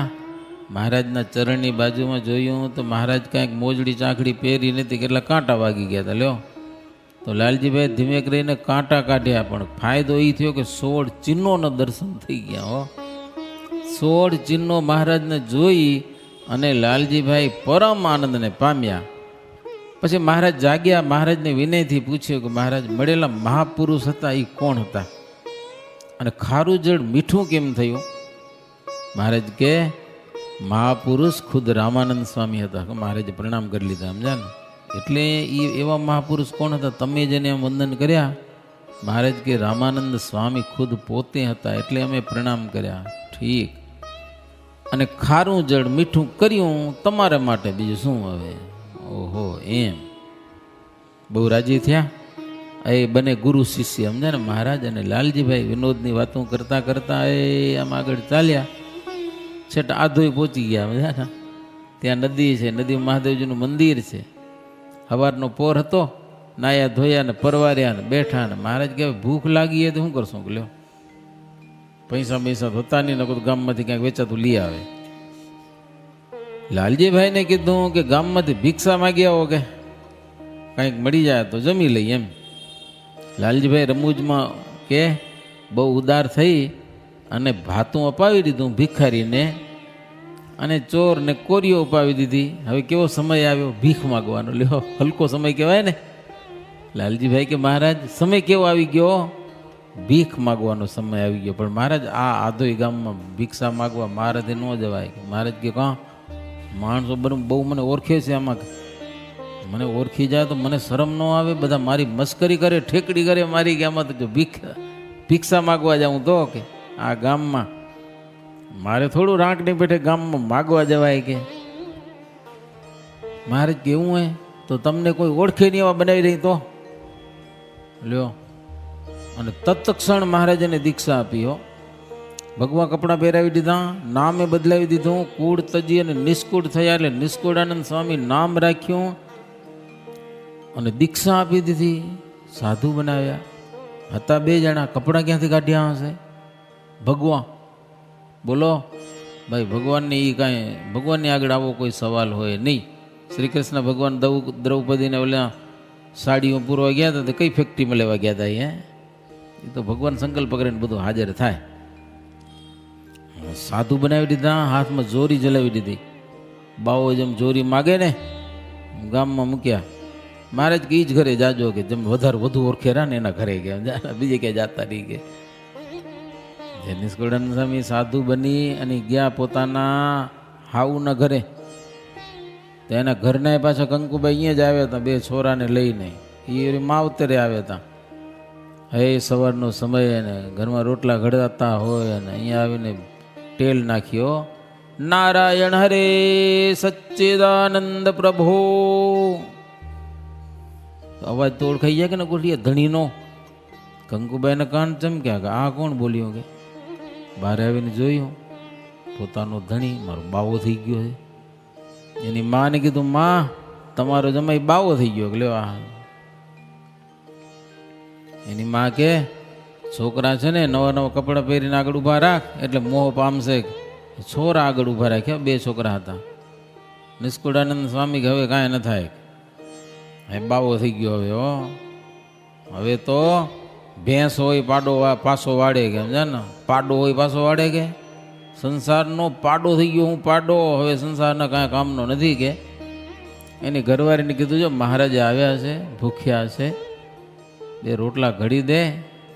મહારાજના ચરણની બાજુમાં જોયું તો મહારાજ કાંઈક મોજડી ચાંખડી પહેરી નથી, કેટલા કાંટા વાગી ગયા હતા. લ્યો, તો લાલજીભાઈ ધીમે કરીને કાંટા કાઢ્યા, પણ ફાયદો એ થયો કે 16 ચિહ્નોના દર્શન થઈ ગયા. હો, 16 ચિહ્નો મહારાજને જોઈ અને લાલજીભાઈ પરમ આનંદને પામ્યા. પછી મહારાજ જાગ્યા, મહારાજને વિનયથી પૂછ્યું કે મહારાજ, મળેલા મહાપુરુષ હતા એ કોણ હતા અને ખારું જળ મીઠું કેમ થયું? મહારાજ કે મહાપુરુષ ખુદ રામાનંદ સ્વામી હતા. મહારાજે પ્રણામ કરી લીધા, સમજા ને? એટલે એ એવા મહાપુરુષ કોણ હતા? તમે જેને વંદન કર્યા, મહારાજ કે રામાનંદ સ્વામી ખુદ પોતે હતા, એટલે અમે પ્રણામ કર્યા. ઠીક, અને ખારું જળ મીઠું કર્યું તમારા માટે, બીજું શું હવે? ઓહો, એમ બહુ રાજી થયા. એ બને ગુરુ શિષ્ય, સમજ્યા ને? મહારાજ અને લાલજીભાઈ વિનોદની વાતો કરતા કરતા એ આમ આગળ ચાલ્યા, છેટ આધોઈ પહોંચી ગયા, સમજ્યા ને? ત્યાં નદી છે, નદી મહાદેવજીનું મંદિર છે. સવારનો પોર હતો, નાયા ધોયા ને પરવાર્યા ને બેઠા ને. મહારાજ કહે ભૂખ લાગી હોય તો શું કરશું? લ્યો, પૈસા થતા નહીં, નકર ગામમાંથી ક્યાંક વેચાતું લઈ આવે. લાલજીભાઈને કીધું કે ગામમાંથી ભિક્ષા માગી આવો, કે કંઈક મળી જાય તો જમી લઈએ એમ. લાલજીભાઈ રમૂજમાં કે બહુ ઉદાર થઈ અને ભાતું અપાવી દીધું ભિખારીને, અને ચોરને કોરીઓ અપાવી દીધી. હવે કેવો સમય આવ્યો ભીખ માગવાનો! લ્યો, હલકો સમય કહેવાય ને. લાલજીભાઈ કે મહારાજ, સમય કેવો આવી ગયો? ભીખ માગવાનો સમય આવી ગયો. પણ મહારાજ, આ આધોઈ ગામમાં ભિક્ષા માગવા મારાથી ન જવાય. મહારાજ કે કાં? માણસો બહુ મને ઓળખે છે, આમાં મને ઓળખી જાય તો મને શરમ ન આવે? બધા મારી મસ્કરી કરે, ઠેકડી કરે મારી, કે આમાં તો જો ભિક્ષા માગવા જાઉં તો કે આ ગામમાં મારે થોડું રાંકની પેઠે ગામમાં માગવા જવાય? કે મહારાજ કેવું હે તો તમને કોઈ ઓળખે નહીં એવા બનાવી રહી તો લ્યો. અને તત્ક્ષણ મહારાજાને દીક્ષા આપી. હો, ભગવા કપડાં પહેરાવી દીધા, નામે બદલાવી દીધું, કુળ તજી અને નિષ્કુળ થયા, એટલે નિષ્કુળાનંદ સ્વામી નામ રાખ્યું અને દીક્ષા આપી દીધી. સાધુ બનાવ્યા. હતા 2 જણા, કપડાં ક્યાંથી કાઢ્યા હશે? ભગવા બોલો ભાઈ, ભગવાનને એ કાંઈ ભગવાનની આગળ આવો કોઈ સવાલ હોય નહીં. શ્રી કૃષ્ણ ભગવાન દ્રૌપદીને ઓલા સાડીઓ પૂરવા ગયા હતા તો કઈ ફેક્ટરીમાં લેવા ગયા હતા? એ તો ભગવાન સંકલ્પ કરીને બધું હાજર થાય. સાધુ બનાવી દીધા, હાથમાં જોરી જલાવી દીધી. બાવો જેમ જોરી માગે ને ગામમાં મૂક્યા. મહારાજ કે ઈ જ ઘરે જાજો, કે જેમ વધુ ઓળખે રહ્યા ને એના ઘરે ગયા, બીજે ક્યાંય જાતા નહીં. કે જે નિષ્કુળાનંદ સ્વામી સાધુ બની અને ગયા પોતાના હાઉના ઘરે, તો એના ઘરના પાછા કંકુભાઈ અહીંયા જ આવ્યા હતા 2 છોરાને લઈને. એ માવતરે આવ્યા હતા. હે સવારનો સમય ને ઘરમાં રોટલા ઘડતા હોય અને અહીંયા આવીને ટેલ નાખ્યો, નારાયણ હરે સચ્ચિદાનંદ પ્રભો. અવાજ તો ઓળખાઈ જાય કે ને ગોઠીએ ધણીનો. કંકુબાઈને કાન ચમક્યા કે આ કોણ બોલ્યો? કે બહાર આવીને જોયું, પોતાનો ધણી મારો બાવો થઈ ગયો છે. એની માને કીધું, માં તમારો જમાઈ બાવો થઈ ગયો. લ્યો, આ એની માં કે છોકરા છે ને નવા કપડાં પહેરીને આગળ ઊભા રાખ એટલે મોહ પામશે. છોરા આગળ ઊભા રાખ્યા, 2 છોકરા હતા. નિષ્કુળાનંદ સ્વામી કે હવે કાંઈ ન થાય, હવે બાવો થઈ ગયો. હવે તો ભેંસ હોય પાડો પાછો વાળે, કે સમજા ને? પાડો હોય પાછો વાળે, કે સંસારનો પાડો થઈ ગયો. હું પાડો હવે સંસારના કાંઈ કામનો નથી. કે એની ઘરવાળીને કીધું, જો મહારાજે આવ્યા છે, ભૂખ્યા છે, બે રોટલા ઘડી દે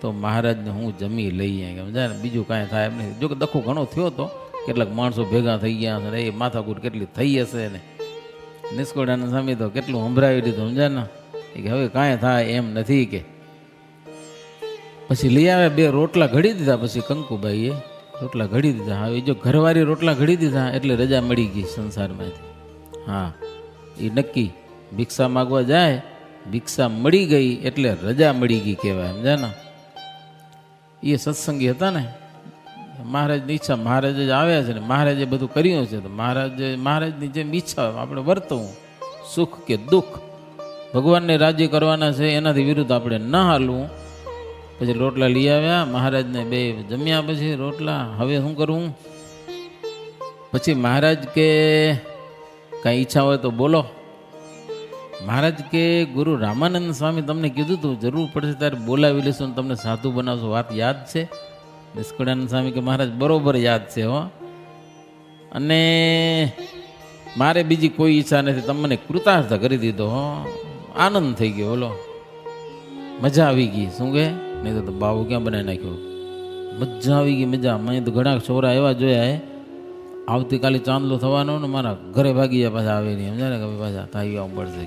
તો મહારાજને હું જમી લઈએ સમજાય ને, બીજું કાંઈ થાય એમ નહીં. જો કે દખો ઘણો થયો તો, કેટલાક માણસો ભેગા થઈ ગયા હશે ને, એ માથાકૂટ કેટલી થઈ હશે ને. નિષ્કોળાનંદ સ્વામી તો કેટલું સંભળાવી દીધું સમજાય ને, કે હવે કાંઈ થાય એમ નથી કે. પછી લઈ આવે, બે રોટલા ઘડી દીધા. પછી કંકુબાઈએ રોટલા ઘડી દીધા. હવે જો ઘરવાળી રોટલા ઘડી દીધા એટલે રજા મળી ગઈ સંસારમાંથી. હા, એ નક્કી. ભિક્ષા માગવા જાય, ભિક્ષા મળી ગઈ એટલે રજા મળી ગઈ કહેવાય સમજા ને. એ સત્સંગી હતા ને, મહારાજની ઈચ્છા, મહારાજ જ આવ્યા છે ને, મહારાજે બધું કર્યું છે તો મહારાજની જેમ ઈચ્છા આપણે વર્તવું, સુખ કે દુઃખ ભગવાનને રાજી કરવાના છે, એનાથી વિરુદ્ધ આપણે ન હાલવું. પછી રોટલા લઈ આવ્યા મહારાજને, બે જમ્યા. પછી રોટલા હવે શું કરવું? પછી મહારાજ કે કાંઈ ઈચ્છા હોય તો બોલો. મહારાજ કે ગુરુ રામાનંદ સ્વામી તમને કીધું તું જરૂર પડશે ત્યારે બોલાવી લેશું ને તમને સાધુ બનાવશો, વાત યાદ છે? નિષ્કળાનંદ સ્વામી કે મહારાજ બરોબર યાદ છે હો, અને મારે બીજી કોઈ ઈચ્છા નથી, તમે મને કૃતાર્થ કરી દીધો હો. આનંદ થઈ ગયો, બોલો મજા આવી ગઈ. શું કે નહીં તો બાવો ક્યાં બનાવી નાખ્યો? મજા આવી ગઈ, મજા. મેં તો ઘણા છોરા એવા જોયા હે, આવતીકાલે ચાંદલો થવાનો ને મારા ઘરે ભાગી જાય, પાછા આવે નહીં સમજાય ને, કે પાછા થાય આવવું પડશે.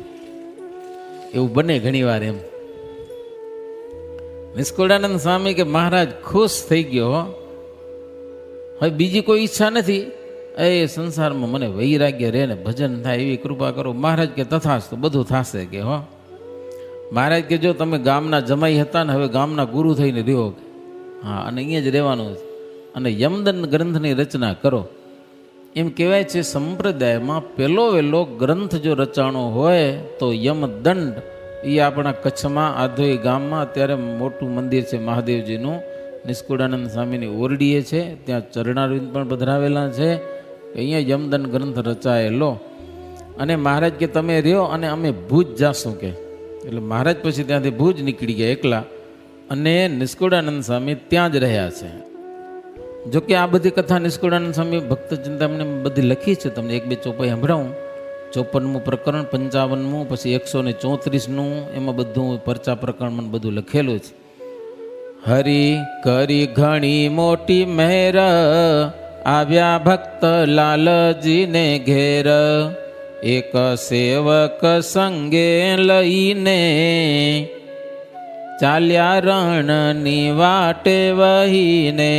એવું બને ઘણી વાર એમ. નિષ્કુળાનંદ સ્વામી કે મહારાજ ખુશ થઈ ગયો, હવે બીજી કોઈ ઈચ્છા નથી, એ સંસારમાં મને વૈરાગ્ય રહે ને ભજન થાય એવી કૃપા કરો. મહારાજ કે તથાસ્તુ, બધું થશે કે હો. મહારાજ કે જો તમે ગામના જમાઈ હતા ને, હવે ગામના ગુરુ થઈને રહ્યો. હા, અને અહીંયા જ રહેવાનું છે, અને યમદંડ ગ્રંથની રચના કરો. એમ કહેવાય છે સંપ્રદાયમાં પહેલો વહેલો ગ્રંથ જો રચાણો હોય તો યમદંડ. એ આપણા કચ્છમાં આધોઈ ગામમાં અત્યારે મોટું મંદિર છે મહાદેવજીનું, નિષ્કુળાનંદ સ્વામીની ઓરડીએ છે, ત્યાં ચરણારવિંદ પણ પધરાવેલા છે. અહીંયા યમદંડ ગ્રંથ રચાયેલો. અને મહારાજ કે તમે રહ્યો અને અમે ભુજ જાશું કે. એટલે મહારાજ પછી ત્યાંથી ભુજ નીકળી ગયા એકલા, અને નિષ્કુળાનંદ સ્વામી ત્યાં જ રહ્યા છે. જોકે આ બધી કથા નિષ્કુળાનંદ સ્વામી ભક્ત ચિંતામણી બધી લખી છે, તમને એક બે ચોપાઈ સંભળાવું. 54મું પ્રકરણ, 55મું, પછી 134નું, એમાં બધું પરચા પ્રકરણ બધું લખેલું છે. હરી કરી ઘણી મોટી મહેર, આવ્યા ભક્ત લાલજીને ઘેર, એક સેવક સંગે લઈને, ચાલ્યા રણની વાટે વહીને,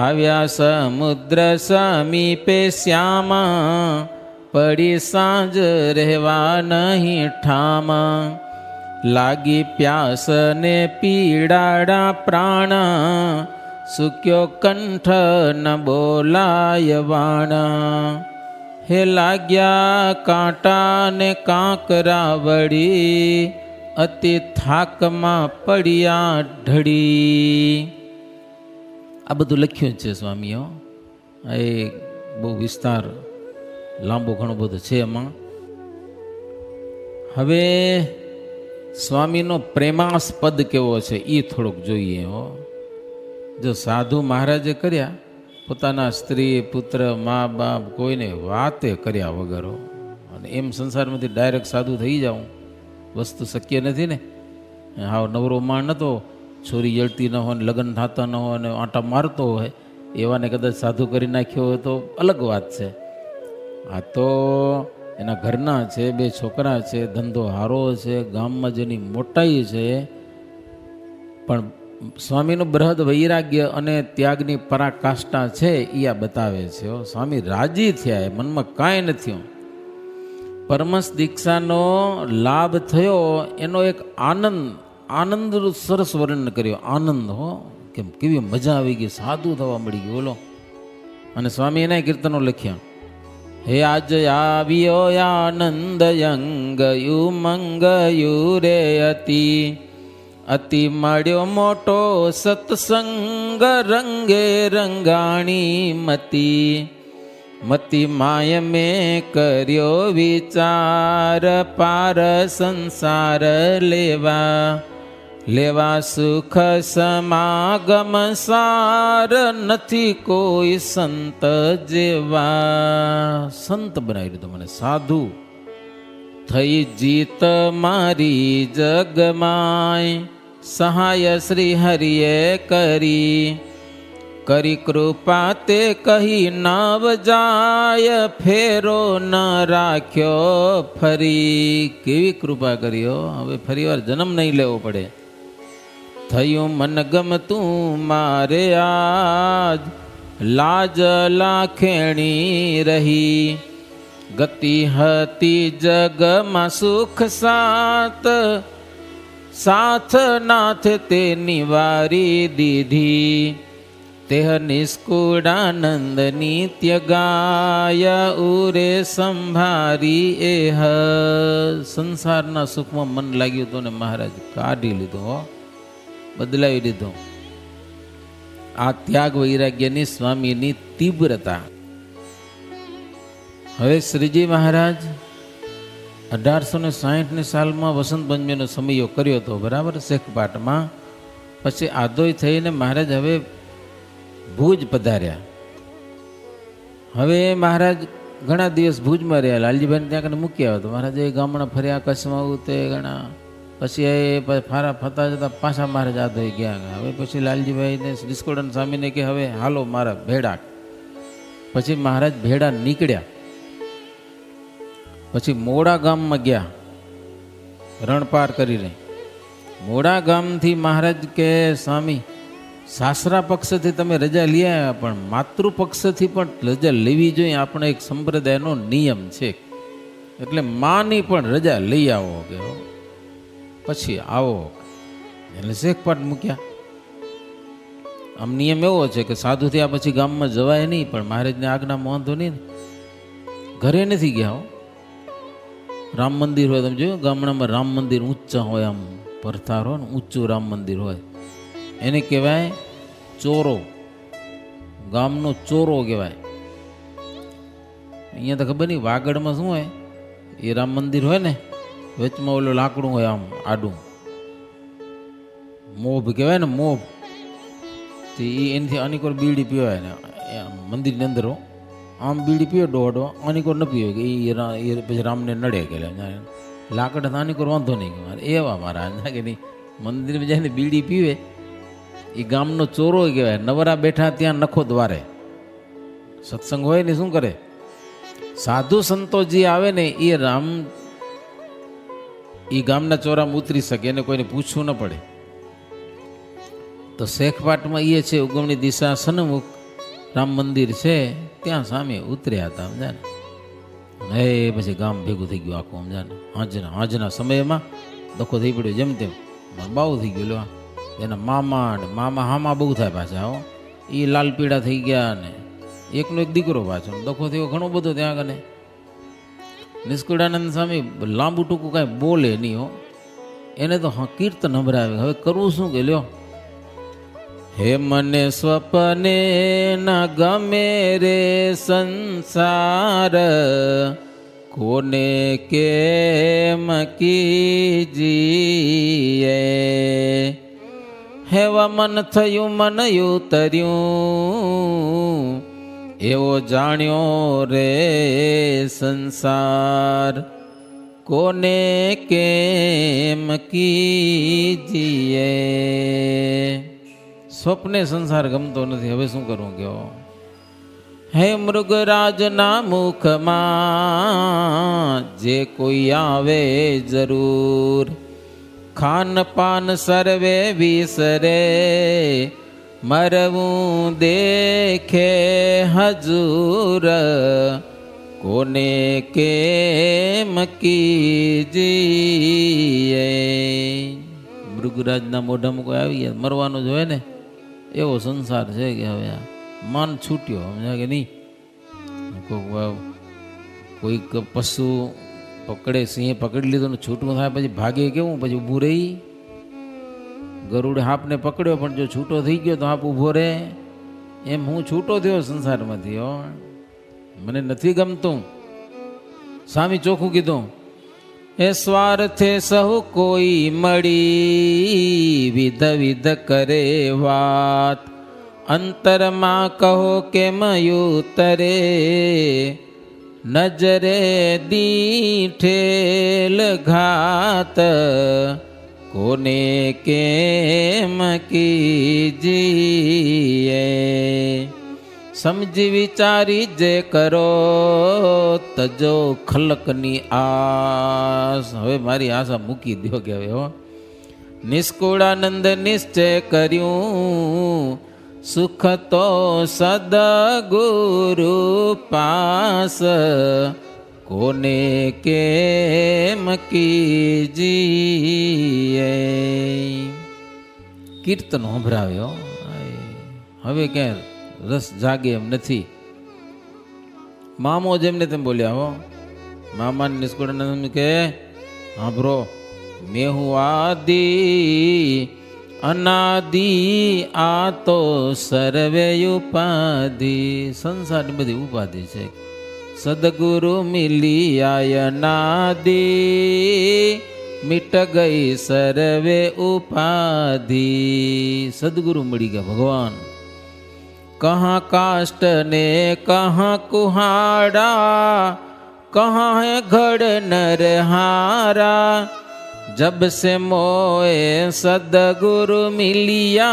આવ્યા સમુદ્ર સમીપે શ્યામા, પડી સાંજ રહેવા નહીં ઠામા, લાગી પ્યાસ ને પીડાડા પ્રાણ, સુક્યો કંઠ ન બોલાય વાણ, હે લાગ્યા કાંટા ને કાંકરા વળી, અતિ થાકમાં પડ્યા ઢળી. આ બધું લખ્યું છે સ્વામીઓ, એ બહુ વિસ્તાર લાંબો ઘણો બધો છે એમાં. હવે સ્વામીનો પ્રેમાસ્પદ કેવો છે એ થોડુંક જોઈએ હો. જો સાધુ મહારાજે કર્યા, પોતાના સ્ત્રી પુત્ર મા બાપ કોઈને વાતે કર્યા વગર, અને એમ સંસારમાંથી ડાયરેક્ટ સાધુ થઈ જાઉં વસ્તુ શક્ય નથી ને. હાવ નવરો માણ નતો, છોરી જળતી ન હોય ને લગ્ન થતા ન હોય ને આંટા મારતો હોય, એવાને કદાચ સાધુ કરી નાખ્યો હોય તો અલગ વાત છે. આ તો એના ઘરના છે, બે છોકરા છે, ધંધો હારો છે, ગામમાં જેની મોટાઈ છે, પણ સ્વામીનું બૃહદ વૈરાગ્ય અને ત્યાગની પરાકાષ્ઠા છે એ આ બતાવે છે. સ્વામી રાજી થયા, એ મનમાં કાંઈ નથી. પરમહંસ દીક્ષાનો લાભ થયો એનો એક આનંદ સરસ વર્ણન કર્યો. આનંદ હો, કેમ કેવી મજા આવી ગઈ, સાધુ થવા મળી ગયું બોલો. અને સ્વામી એના કીર્તનો લખ્યા. હે આજ આવ્યો આનંદ યંગ મંગયુ રે અતિ મળ્યો મોટો સત્સંગ, રંગે રંગાણી મતિ માય મેં કર્યો વિચાર, પાર સંસાર લેવા સુખ સમાગમ સાર, નથી કોઈ સંત જેવા. સંત બનાવી દીધો મને, સાધુ થઈ જીત મારી જગમાય, સહાય શ્રી હરિએ કરી કૃપા તે કહી નવ જાય, ફેરો ન રાખ્યો ફરી. કેવી કૃપા કર્યો, હવે ફરી વાર જન્મ નહીં લેવો પડે. થયું મન ગમતું મારે આજ, લાજ લાખેણી રહી. ગતિ હતી જગમાં સુખ સાથ, સાથ નાથ તે નિવારી દીધી. તેહ નિષ્કુળાનંદ નિત્ય ગાય, ઉરે સંભારી એહ. સંસારના સુખમાં મન લાગ્યું હતું ને મહારાજ કાઢી લીધું, હો બદલાવી દીધું. આ ત્યાગ વૈરાગ્યની સ્વામીની તીવ્રતા. હવે શ્રીજી મહારાજ 1860ની સાલમાં વસંત પંચમીનો સમયો કર્યો હતો, બરાબર, શેખપાટમાં. પછી આધોઈ થઈને મહારાજ હવે ભુજ પધાર્યા. હવે મહારાજ ઘણા દિવસ ભુજમાં રહ્યા. લાલજીભાઈને ત્યાં કને મૂકી આવ્યો હતો. મહારાજ એ ગામડા ફર્યા, કચ્છમાં ઉતે ઘણા. પછી એ ફારા ફરતા જતા પાછા મહારાજ આધોઈ ગયા. હવે પછી લાલજીભાઈને નિષ્કુળાનંદ સ્વામીને કે હવે હાલો મારા ભેડા. પછી મહારાજ ભેડા નીકળ્યા. પછી મોડા ગામમાં ગયા, રણ પાર કરીને. મોડા ગામથી મહારાજ કે સ્વામી, સાસરા પક્ષથી તમે રજા લઈ આવ્યા, પણ માતૃપક્ષથી પણ રજા લેવી જોઈએ, આપણે એક સંપ્રદાયનો નિયમ છે. એટલે માની પણ રજા લઈ આવો કે પછી આવો. એટલે શેખપાટ મૂક્યા. આમ નિયમ એવો છે કે સાધુ થયા પછી ગામમાં જવાય નહીં, પણ મહારાજની આજ્ઞામાં વાંધો નહીં. ઘરે નથી ગયા. હો, રામ મંદિર હોય, તમે જોયું ગામડામાં રામ મંદિર ઊંચા હોય, આમ પરથાર હોય ને ઊંચું રામ મંદિર હોય, એને કહેવાય ચોરો. ગામનો ચોરો કહેવાય. અહીંયા તો ખબર નહીં વાગડમાં શું હોય, એ રામ મંદિર હોય ને વચમાં ઓલું લાકડું હોય આમ આડું, મોભ કહેવાય ને, મોભ. તો એનાથી અનેકોર બીડી પીવાય ને મંદિરની અંદર. આમ બીડી પીવે દોડો, અનેકોર ન પીવે કે એ પછી રામને નડે કે લાકડા અનેકોર વાંધો નહીં કે મારે એવા મારા કે નહીં. મંદિરમાં જઈને બીડી પીવે એ ગામનો ચોરો કહેવાય. નવરા બેઠા ત્યાં નખો દ્વારે. સત્સંગ હોય ને શું કરે, સાધુ સંતો જે આવે ને એ રામ એ ગામના ચોરામાં ઉતરી શકે, એને કોઈને પૂછવું ન પડે. તો શેખપાટમાં એ છે ઉગમની દિશા સન્મુખ રામ મંદિર છે, ત્યાં સામે ઉતર્યા હતા. સમજા ને, એ પછી ગામ ભેગું થઈ ગયું આખું. સમજા ને, હાજના સમયમાં દખો થઈ પડ્યો. જેમ તેમ બાવ થઈ ગયો. લેવા એના મામા ને મામા હામા બહુ થાય પાછા. હો, એ લાલ પીળા થઈ ગયા ને એકનો એક દીકરો પાછો દખો થયો ઘણો બધો. ત્યાં કને નિષ્કુળાનંદ સ્વામી લાંબુ ટૂંકું કાંઈ બોલે નહીં. હો, એને તો કીર્તન સંભળાવે. હવે કરવું શું કે લ્યો, હે મને સ્વપ્ને ન ગમે રે સંસાર, કોને કેમ કીજીએ. હેવા મન થયું મન ઉતર્યું, એવો જાણ્યો રે સંસાર, કોને કેમ કીજીએ. સ્વપ્ને સંસાર ગમતો નથી. હવે શું કરવું કયો. હે મૃગરાજના મુખમાં જે કોઈ આવે જરૂર, ખાન પાન સર્વે વિસરે, મરવું દેખે હજૂર, કોને કેમ કીજીએ. મૃગરાજના મોઢામાં કોઈ આવી ગયા, મરવાનું જ હોય ને, એવો સંસાર છે કે હવે મન છૂટ્યો. સમજા કે નહીં. કોઈક પશુ પકડે, સિંહે પકડી લીધું ને છૂટું થાય પછી ભાગે કેવું, પછી ઊભું રહી. ગરુડે હાપને પકડ્યો પણ જો છૂટો થઈ ગયો તો હાપ ઊભો રહે. એમ હું છૂટો થયો સંસારમાંથી. હો, મને નથી ગમતું. સ્વામી ચોખ્ખું કીધું, એ સ્વાર્થે સહુ કોઈ મળી, વિધ વિધ કરે વાત, અંતરમાં કહો કેમ ઉતરે, નજરે દીઠેલ ઘાત કોને કેમ કીજીએ. સમજી વિચારી જે કરો તજો ખલકની આસ. હવે મારી આશા મૂકી દો કે હવે હો. નિષ્કુળાનંદ નિશ્ચય કર્યું સુખ તો સદગુરુ પાસ કોને કેમ કીજીએ. કીર્તન સંભળાવ્યો. હવે ક્યાં રસ જાગે એમ નથી. મામો જેમને તેમ બોલ્યા હો. મામા નિષ્કુળાનંદ કે સાંભળો, મેં હું આદિ અનાદિ આ તો સર્વે ઉપાધિ. સંસારની બધી ઉપાધિ છે. સદગુરુ મિલી આયનાદિ મિટ ગઈ સર્વે ઉપાધિ. સદગુરુ મળી ગયા ભગવાન. કહાં કાષ્ટ ને કહાં કુહાડા કહાં હે ઘડ નરહારા. जब से मोए सदगुरु मिलिया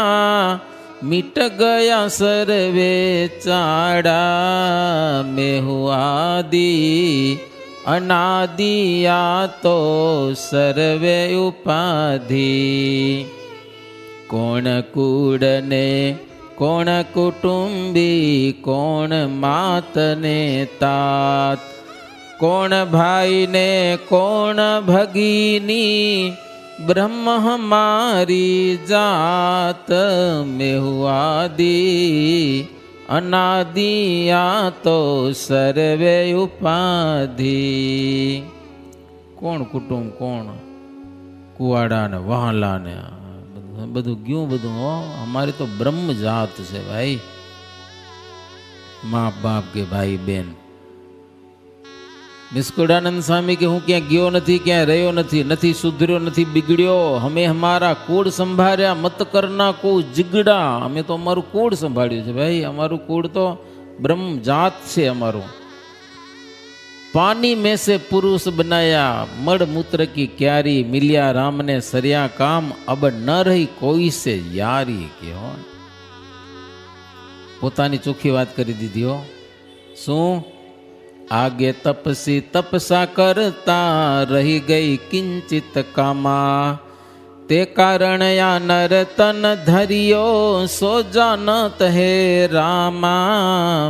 मिट गया सर्वे चाड़ा. मैं हूँ आदि अनादिया तो सर्वे उपाधि. कौन कूड़ने कौन कुटुंबी कौन मात ने तात. कौन भाई ने कौन भगिनी ब्रह्म हमारी जात. मैं हूँ आदि अनादि आ तो सर्वे उपाधि. कोण कुटुंब कोण कुआड़ा ने वहाला ने બધું ગયું બધું. હો અમારી તો બ્રહ્મ જાત છે ભાઈ. મા બાપ કે ભાઈ બેન. નિષ્કુળાનંદ સ્વામી કે હું ક્યાં ગયો નથી, ક્યાં રહ્યો નથી, નથી સુધર્યો, નથી બિગડ્યો. અમે અમારા કુળ સંભાળ્યા, મત કરના કો જીગડા. અમે તો અમારું કુળ સંભાળ્યું છે ભાઈ. અમારું કુળ તો બ્રહ્મ જાત છે અમારું. पानी में से पुरुष बनाया मड़ मूत्र की क्यारी. मिलिया राम ने सरिया काम अब न रही कोई से यारी. के हो પોતાની ચોખ્ખી વાત કરી દીધી હો. શું आगे तपसी तपसा करता रही गई किंचित कामा. ते कारण या नर तन धरियो सो जानत है रामा.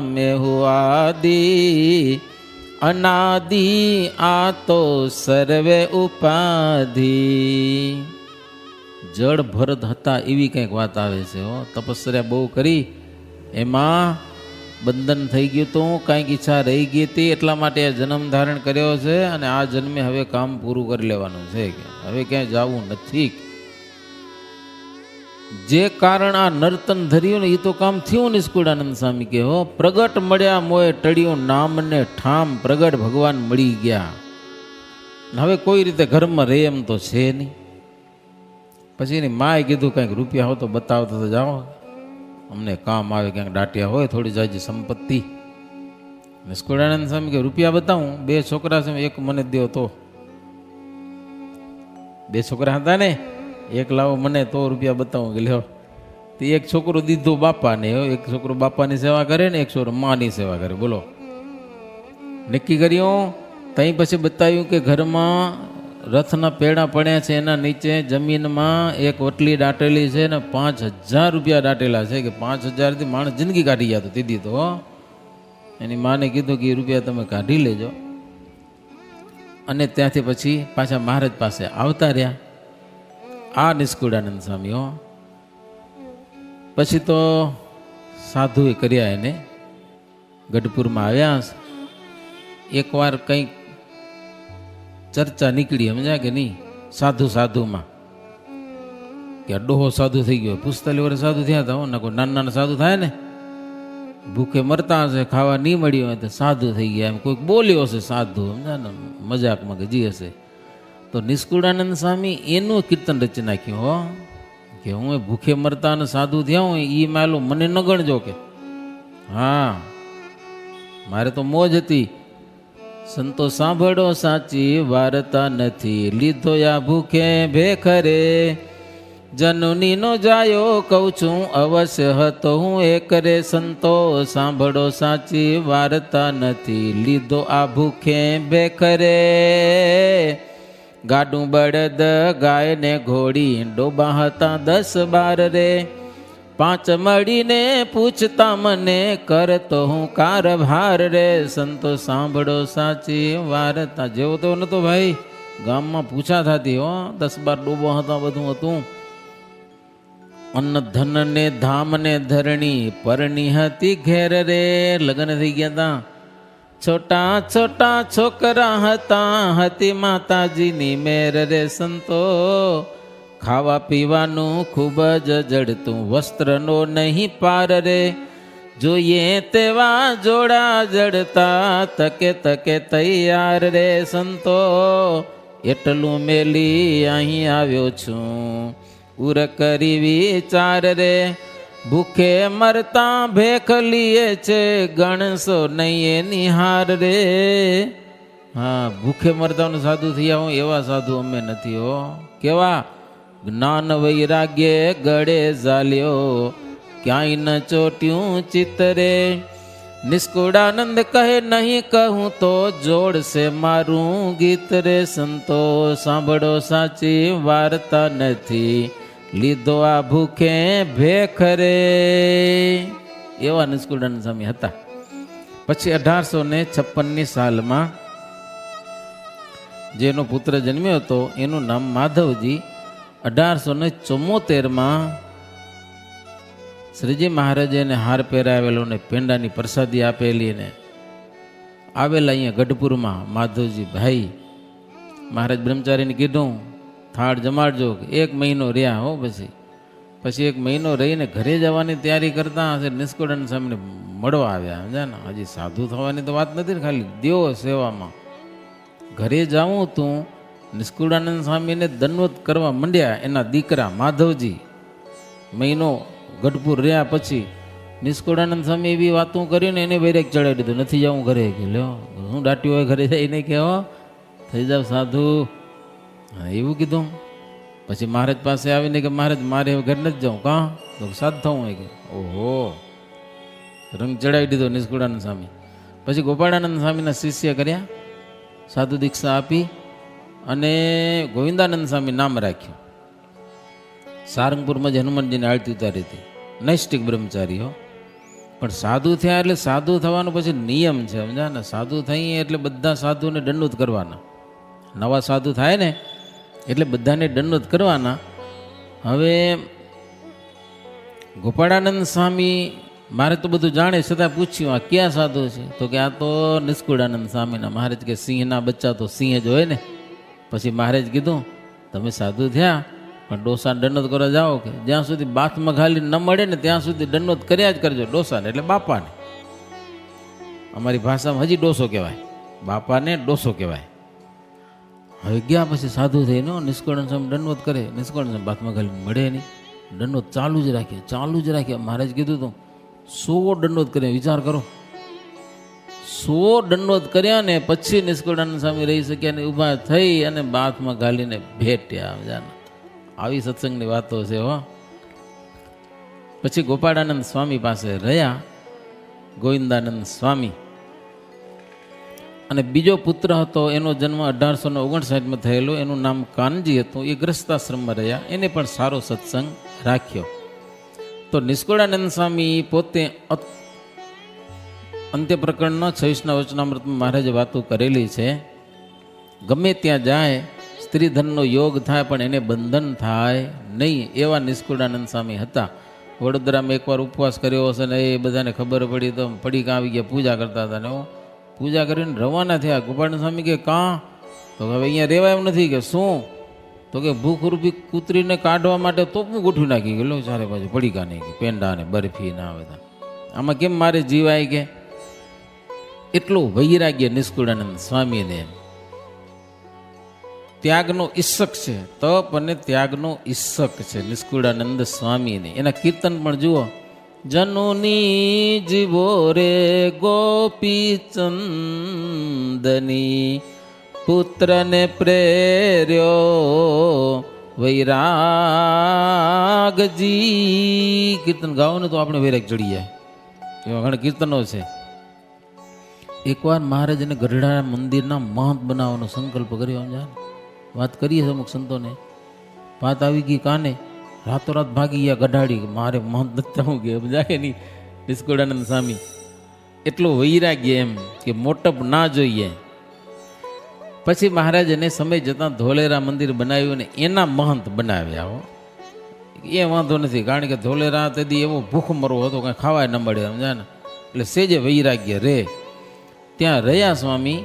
मैं हुआ आदि अनादि आ तो सर्वे उपाधि. જળ ભરત હતા એવી કંઈક વાત આવે છે હો. તપસ્યા બહુ કરી એમાં બંધન થઈ ગયું તો કાંઈક ઈચ્છા રહી ગઈ હતી એટલા માટે આ જન્મ ધારણ કર્યો છે. અને આ જન્મે હવે કામ પૂરું કરી લેવાનું છે. કે હવે ક્યાંય જવું નથી. જે કારણ આ નર્તન ધર્યું ને એ તો કામ થયું. નિષ્કુળાનંદ સ્વામી કે હો પ્રગટ મળ્યા મોએ ટળ્યું નામ ને ઠામ. પ્રગટ ભગવાન મળી ગયા. હવે કોઈ રીતે ઘરમાં રહે એમ તો છે નહીં. પછી એની માએ કીધું કંઈક રૂપિયા હોય તો બતાવતો તો જાઓ, અમને કામ આવે. ક્યાંક દાટિયા હોય થોડી જાજી સંપત્તિ. નિષ્કુળાનંદ સ્વામી કે રૂપિયા બતાવું? 2 છોકરા છે, એક મને દો તો. 2 છોકરા હતા ને, એક લાવો મને તો રૂપિયા બતાવું. કે લ્યો તે એક છોકરો દીધો બાપાને. એક છોકરો બાપાની સેવા કરે ને એક છોકરો માની સેવા કરે. બોલો નક્કી કર્યું. તઈ પછી બતાવ્યું કે ઘરમાં રથના પેડા પડ્યા છે, એના નીચે જમીનમાં એક વટલી દાટેલી છે ને 5000 રૂપિયા દાટેલા છે. કે 5000થી માણસ જિંદગી કાઢી ગયા. તો દીદી તો એની માને કીધું કે એ રૂપિયા તમે કાઢી લેજો. અને ત્યાંથી પછી પાછા મહારાજ પાસે આવતા રહ્યા આ નિષ્કુળાનંદ સ્વામી હો. પછી તો સાધુએ કર્યા એને. ગઢપુરમાં આવ્યા. એકવાર કંઈક ચર્ચા નીકળી, સમજ્યા કે નહીં, સાધુમાં કે ડોહો સાધુ થઈ ગયો. 45 વર્ષ સાધુ થયા હતા. ના કોઈ નાના સાધુ થાય ને, ભૂખે મરતા હશે, ખાવા નહીં મળ્યું હોય તો સાધુ થઈ ગયા એમ કોઈક બોલ્યો હશે સાધુ, સમજ્યા ને, મજાકમાં કે જી હશે. તો નિષ્કુળાનંદ સ્વામી એનું કીર્તન રચી નાખ્યું હો. કે હું ભૂખે મરતા અને સાધુ થયા હોય એ માલું મને ન ગણજો. કે હા મારે તો મોજ હતી સંતો સાંભળો સાચી વાર્તા નથી, લીધો આ ભૂખે ભેખરે. જનનીનો જાયો કહું છું અવશ્ય હતો હું એક રે. સંતો સાંભળો સાચી વાર્તા નથી, લીધો આ ભૂખે ભેખરે. ગાડું બળદ ગાય ને ઘોડી ડોબા હતા 10-12 રે. 5 મળીને પૂછતા મને કરતો હું કારભાર રે. સંતો સાંભળો સાચી વાર્તા. જેવો તો નતો ભાઈ, ગામમાં પૂછા થતી હો, 10-12 ડોબા હતા, બધું હતું. અન્ન ધન ને ધામ ને ધરણી પરણી હતી ઘેર રે. લગ્ન થઈ ગયા હતા, છોટા છોટા છોકરા હતા, હતી માતાજીની મેર રે. સંતો ખાવા પીવાનું ખૂબ જ જડતું, વસ્ત્રનો નહીં પાર રે. જોઈએ તેવા જોડા જડતા, તકે તકે તૈયાર રે. સંતો એટલું મેલી અહીં આવ્યો છું, ઉર કરી વિચાર રે. ભૂખે મરતા ભેખ લીએ છે, ગણશો નહીં નિહાર રે. હા, ભૂખે મરતા સાધુ થયા હું એવા સાધુ અમે નથી હો. કેવા? જ્ઞાન વૈરાગ્ય ગળે ઝાલ્યો, ક્યાંય ન ચોટ્યું ચિત્તરે. નિષ્કુળાનંદ કહે નહીં કહું તો જોડશે મારું ગીત રે. સંતો સાંભળો સાચી વાર્તા નથી, લીધો આ ભૂખે ભેખ રે. એવા નિષ્કુળાનંદ સ્વામી હતા. પછી 1856ની સાલમાં જેનો પુત્ર જન્મ્યો હતો એનું નામ માધવજી. 1874માં શ્રીજી મહારાજે એને હાર પહેરાવેલો ને પેંડાની પ્રસાદી આપેલી ને આવેલા અહીંયા ગઢપુરમાં માધવજી ભાઈ. મહારાજ બ્રહ્મચારીને કીધું થાળ જમાડજો. 1 મહિનો રહ્યા હો. પછી 1 મહિનો રહીને ઘરે જવાની તૈયારી કરતા હશે. નિષ્કુળાનંદ સ્વામીને મળવા આવ્યા. સમજ્યા ને? હજી સાધુ થવાની તો વાત નથી ને, ખાલી દેવો સેવામાં. ઘરે જાઉં તું નિષ્કુળાનંદ સ્વામીને દંડવત કરવા માંડ્યા. એના દીકરા માધવજી મહિનો ગઢપુર રહ્યા પછી નિષ્કુળાનંદ સ્વામી એવી વાતો કરીને એને વૈરાગ ચડાવી દીધું. નથી જાઉં ઘરે. કે લ્યો શું દાટ્યું હોય ઘરે જઈને કે હો થઈ જાવ સાધુ. હા, એવું કીધું. પછી મહારાજ પાસે આવીને કે મહારાજ મારે હવે ઘરે નથી જાઉં. કાં? તો સાધુ થવું હોય કે. ઓહો, રંગ ચડાવી દીધો નિષ્કુળાનંદ સ્વામી. પછી ગોપાળાનંદ સ્વામીના શિષ્ય કર્યા, સાધુ દીક્ષા આપી અને ગોવિંદાનંદ સ્વામી નામ રાખ્યું. સારંગપુરમાં જ હનુમાનજીને આરતી ઉતારી હતી. નૈષ્ટિક બ્રહ્મચારીઓ. પણ સાધુ થયા એટલે સાધુ થવાનો પછી નિયમ છે. સમજા ને? સાધુ થઈ એટલે બધા સાધુને દંડવત કરવાના. નવા સાધુ થાય ને એટલે બધાને દંડવત કરવાના. હવે ગોપાળાનંદ સ્વામી મારે તો બધું જાણે છતાં પૂછ્યું આ ક્યાં સાધુ છે? તો કે આ તો નિષ્કુળાનંદ સ્વામીના. મહારાજ કે સિંહના બચ્ચા તો સિંહ જ હોય ને. પછી મહારાજ કીધું તમે સાધુ થયા પણ ડોસાને દંડવત કરવા જાઓ કે જ્યાં સુધી બાથમાં ખાલી ન મળે ને ત્યાં સુધી દંડવત કર્યા જ કરજો. ડોસાને એટલે બાપાને. અમારી ભાષામાં હજી ડોસો કહેવાય, બાપાને ડોસો કહેવાય. હવે ગયા પછી સાધુ થઈને નિષ્કુળાનંદ સ્વામી દંડવત કરે. નિષ્કુળાનંદ સ્વામી બાથમાં ખાલી મળે નહીં, દંડવત ચાલુ જ રાખ્યા. મહારાજ કીધું તું 100 દંડવત કર્યા. વિચાર કરો, 100 દંડવત કર્યા ને પછી નિષ્કુળાનંદ સ્વામી રહી શક્યા ને ઊભા થઈ અને બાથમાં ગાલીને ભેટ્યા. જાને આવી સત્સંગની વાતો છે હો. પછી ગોપાળાનંદ સ્વામી પાસે રહ્યા ગોવિંદાનંદ સ્વામી. અને બીજો પુત્ર હતો, એનો જન્મ 1859માં થયેલો. એનું નામ કાનજી હતું. એ ગ્રસ્તાશ્રમમાં રહ્યા. એને પણ સારો સત્સંગ રાખ્યો. તો નિષ્કુળાનંદ સ્વામી પોતે અંત્ય પ્રકરણનો 26ના વચનામૃતમાં મહારાજે વાતો કરેલી છે. ગમે ત્યાં જાય સ્ત્રી ધનનો યોગ થાય પણ એને બંધન થાય નહીં, એવા નિષ્કુળાનંદ સ્વામી હતા. વડોદરામાં એકવાર ઉપવાસ કર્યો હશે ને એ બધાને ખબર પડી તો પડીકા આવી ગયા, પૂજા કરતા હતા ને પૂજા કરીને રવાના થયા. ગોપાળાનંદ સ્વામી કે કાં? તો હવે અહીંયા રહેવાય એમ નથી. કે શું? તો કે ભૂખરૂપી કૂતરીને કાઢવા માટે તોપું ગોઠવી નાખી ગયેલો ચારે બાજુ પડીકા નહીં, કે પેંડા ને બરફી ના બધા. આમાં કેમ મારે જીવાય? કે એટલું વૈરાગ્ય નિષ્કુળાનંદ સ્વામીને. ત્યાગનો ઈશક છે, તપ અને ત્યાગનો ઈશક છે નિષ્કુળાનંદ સ્વામીને. એના કીર્તન પણ જુઓ. જનુની જીવો રે ગોપી ચંદની, પુત્રને પ્રેર્યો વૈરાગજી. કીર્તન ગાઓ ને તો આપણે વૈરાગ ચડી જાય, એવા ઘણા કીર્તનો છે. એકવાર મહારાજને ગઢડા મંદિરના મહંત બનાવવાનો સંકલ્પ કર્યો. વાત કરીએ અમુક સંતોને, વાત આવી ગઈ કાને, રાતોરાત ભાગી ગયા ગઢાડી, મારે મહંત નથી થવું કે જાય નહીં. નિષ્કુળાનંદ સ્વામી એટલો વૈરાગ્ય એમ કે મોટપ ના જોઈએ. પછી મહારાજને સમય જતાં ધોલેરા મંદિર બનાવ્યું ને એના મહંત બનાવ્યા. હો એ વાંધો નથી, કારણ કે ધોલેરા તેથી એવો ભૂખ મરવો હતો, કાંઈ ખાવાય ન મળે, સમજાય ને. એટલે સેજે વૈરાગ્ય રે ત્યાં રહ્યા સ્વામી.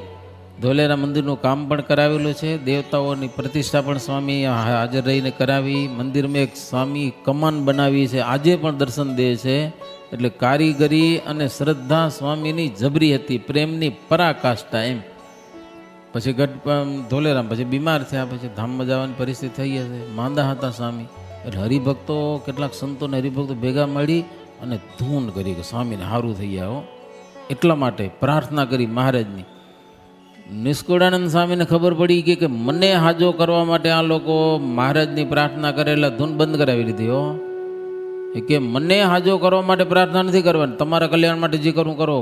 ધોલેરા મંદિરનું કામ પણ કરાવેલું છે, દેવતાઓની પ્રતિષ્ઠા પણ સ્વામી હાજર રહીને કરાવી. મંદિરમાં એક સ્વામી કમાન બનાવી છે, આજે પણ દર્શન દે છે. એટલે કારીગરી અને શ્રદ્ધા સ્વામીની જબરી હતી, પ્રેમની પરાકાષ્ઠા એમ. પછી ધોલેરામ પછી બીમાર થયા, પછી ધામમાં જવાની પરિસ્થિતિ થઈ હશે, માંદા હતા સ્વામી. એટલે હરિભક્તો કેટલાક સંતોને હરિભક્તો ભેગા મળી અને ધૂન કરી કે સ્વામીને સારું થઈ ગયા. હો એટલા માટે પ્રાર્થના કરી મહારાજની. નિષ્કુળાનંદ સ્વામીને ખબર પડી કે મને હાજો કરવા માટે આ લોકો મહારાજની પ્રાર્થના કરે, એટલે ધૂન બંધ કરાવી લીધી. હો કે મને હાજો કરવા માટે પ્રાર્થના નથી કરવાની, તમારા કલ્યાણ માટે જે કરવું કરો.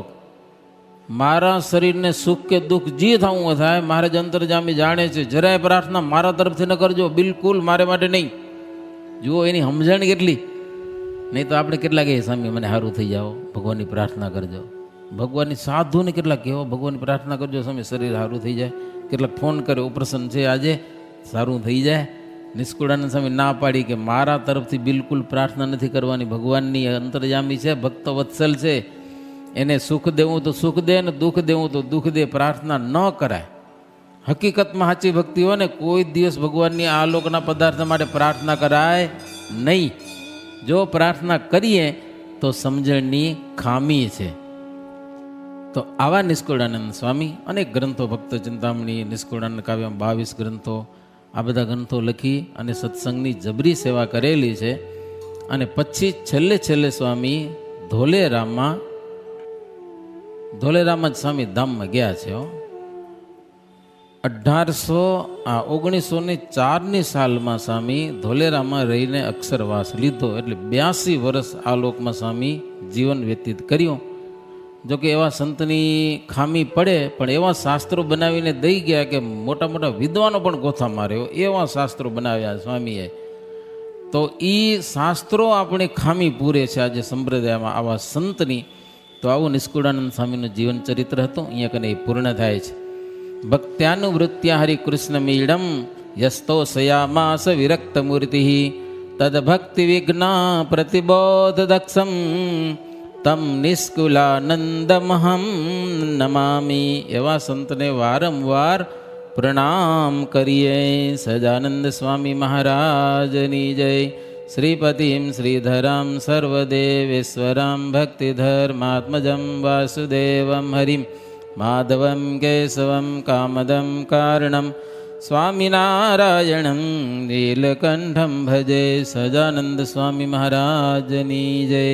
મારા શરીરને સુખ કે દુઃખ જે થવું થાય, મહારાજ અંતરજામી જાણે છે. જરાય પ્રાર્થના મારા તરફથી ન કરજો, બિલકુલ મારે માટે નહીં. જુઓ એની સમજણ કેટલી. નહીં તો આપણે કેટલા કહીએ સ્વામી મને સારું થઈ જાઓ, ભગવાનની પ્રાર્થના કરજો. ભગવાનની સાધુને કેટલાક કહેવો ભગવાનની પ્રાર્થના કરજો સ્વામી શરીર સારું થઈ જાય. કેટલાક ફોન કરે ઓપરેશન છે આજે, સારું થઈ જાય. નિષ્કુળાનંદ સ્વામી ના પાડી કે મારા તરફથી બિલકુલ પ્રાર્થના નથી કરવાની, ભગવાનની અંતરજામી છે, ભક્ત વત્સલ છે, એને સુખ દેવું તો સુખ દે ને દુઃખ દેવું તો દુઃખ દે, પ્રાર્થના ન કરાય. હકીકતમાં સાચી ભક્તિ હોય ને કોઈ દિવસ ભગવાનની આ લોકના પદાર્થ માટે પ્રાર્થના કરાય નહીં. જો પ્રાર્થના કરીએ તો સમજણની ખામી છે. તો આવા નિષ્કુળાનંદ સ્વામી અનેક ગ્રંથો, ભક્ત ચિંતામણી, નિષ્કુળાનંદ કાવ્ય, 22 ગ્રંથો, આ બધા ગ્રંથો લખી અને સત્સંગની જબરી સેવા કરેલી છે. અને પછી છેલ્લે સ્વામી ધોલેરામાં જ સ્વામી ધામમાં ગયા છે. 1904ની સાલમાં સ્વામી ધોલેરામાં રહીને અક્ષરવાસ લીધો. એટલે 82 વર્ષ આ લોકમાં સ્વામી જીવન વ્યતીત કર્યું. જોકે એવા સંતની ખામી પડે, પણ એવા શાસ્ત્રો બનાવીને દઈ ગયા કે મોટા મોટા વિદ્વાનો પણ ગોથા માર્યો, એવા શાસ્ત્રો બનાવ્યા સ્વામીએ. તો એ શાસ્ત્રો આપણે ખામી પૂરે છે આજે સંપ્રદાયમાં આવા સંતની. તો આવું નિષ્કુળાનંદ સ્વામીનું જીવન ચરિત્ર હતું. અહીંયા કને એ પૂર્ણ થાય છે. ભક્ત્યાનુવૃત્યા હરિકૃષ્ણમીડમ યસ્તો સયામાસ વિરક્ત મૂર્તિ તદભક્તિ વિઘ્ના પ્રતિબોધ દક્ષમ તમ નિષ્કુલાનંદમહમ નમામી. એવા સંતને વારંવાર પ્રણામ કરીએ. સજાનંદ સ્વામી મહારાજની જય. શ્રીપતિમ શ્રીધરમ સર્વદેવેશ્વરમ ભક્તિધર્માત્મજમ વાસુદેવમ હરિમ માધવમ કેશવમ કામદમ કારણમ સ્વામિનારાયણમ નીલકંઠમ ભજે. સજાનંદ સ્વામી મહારાજની જય.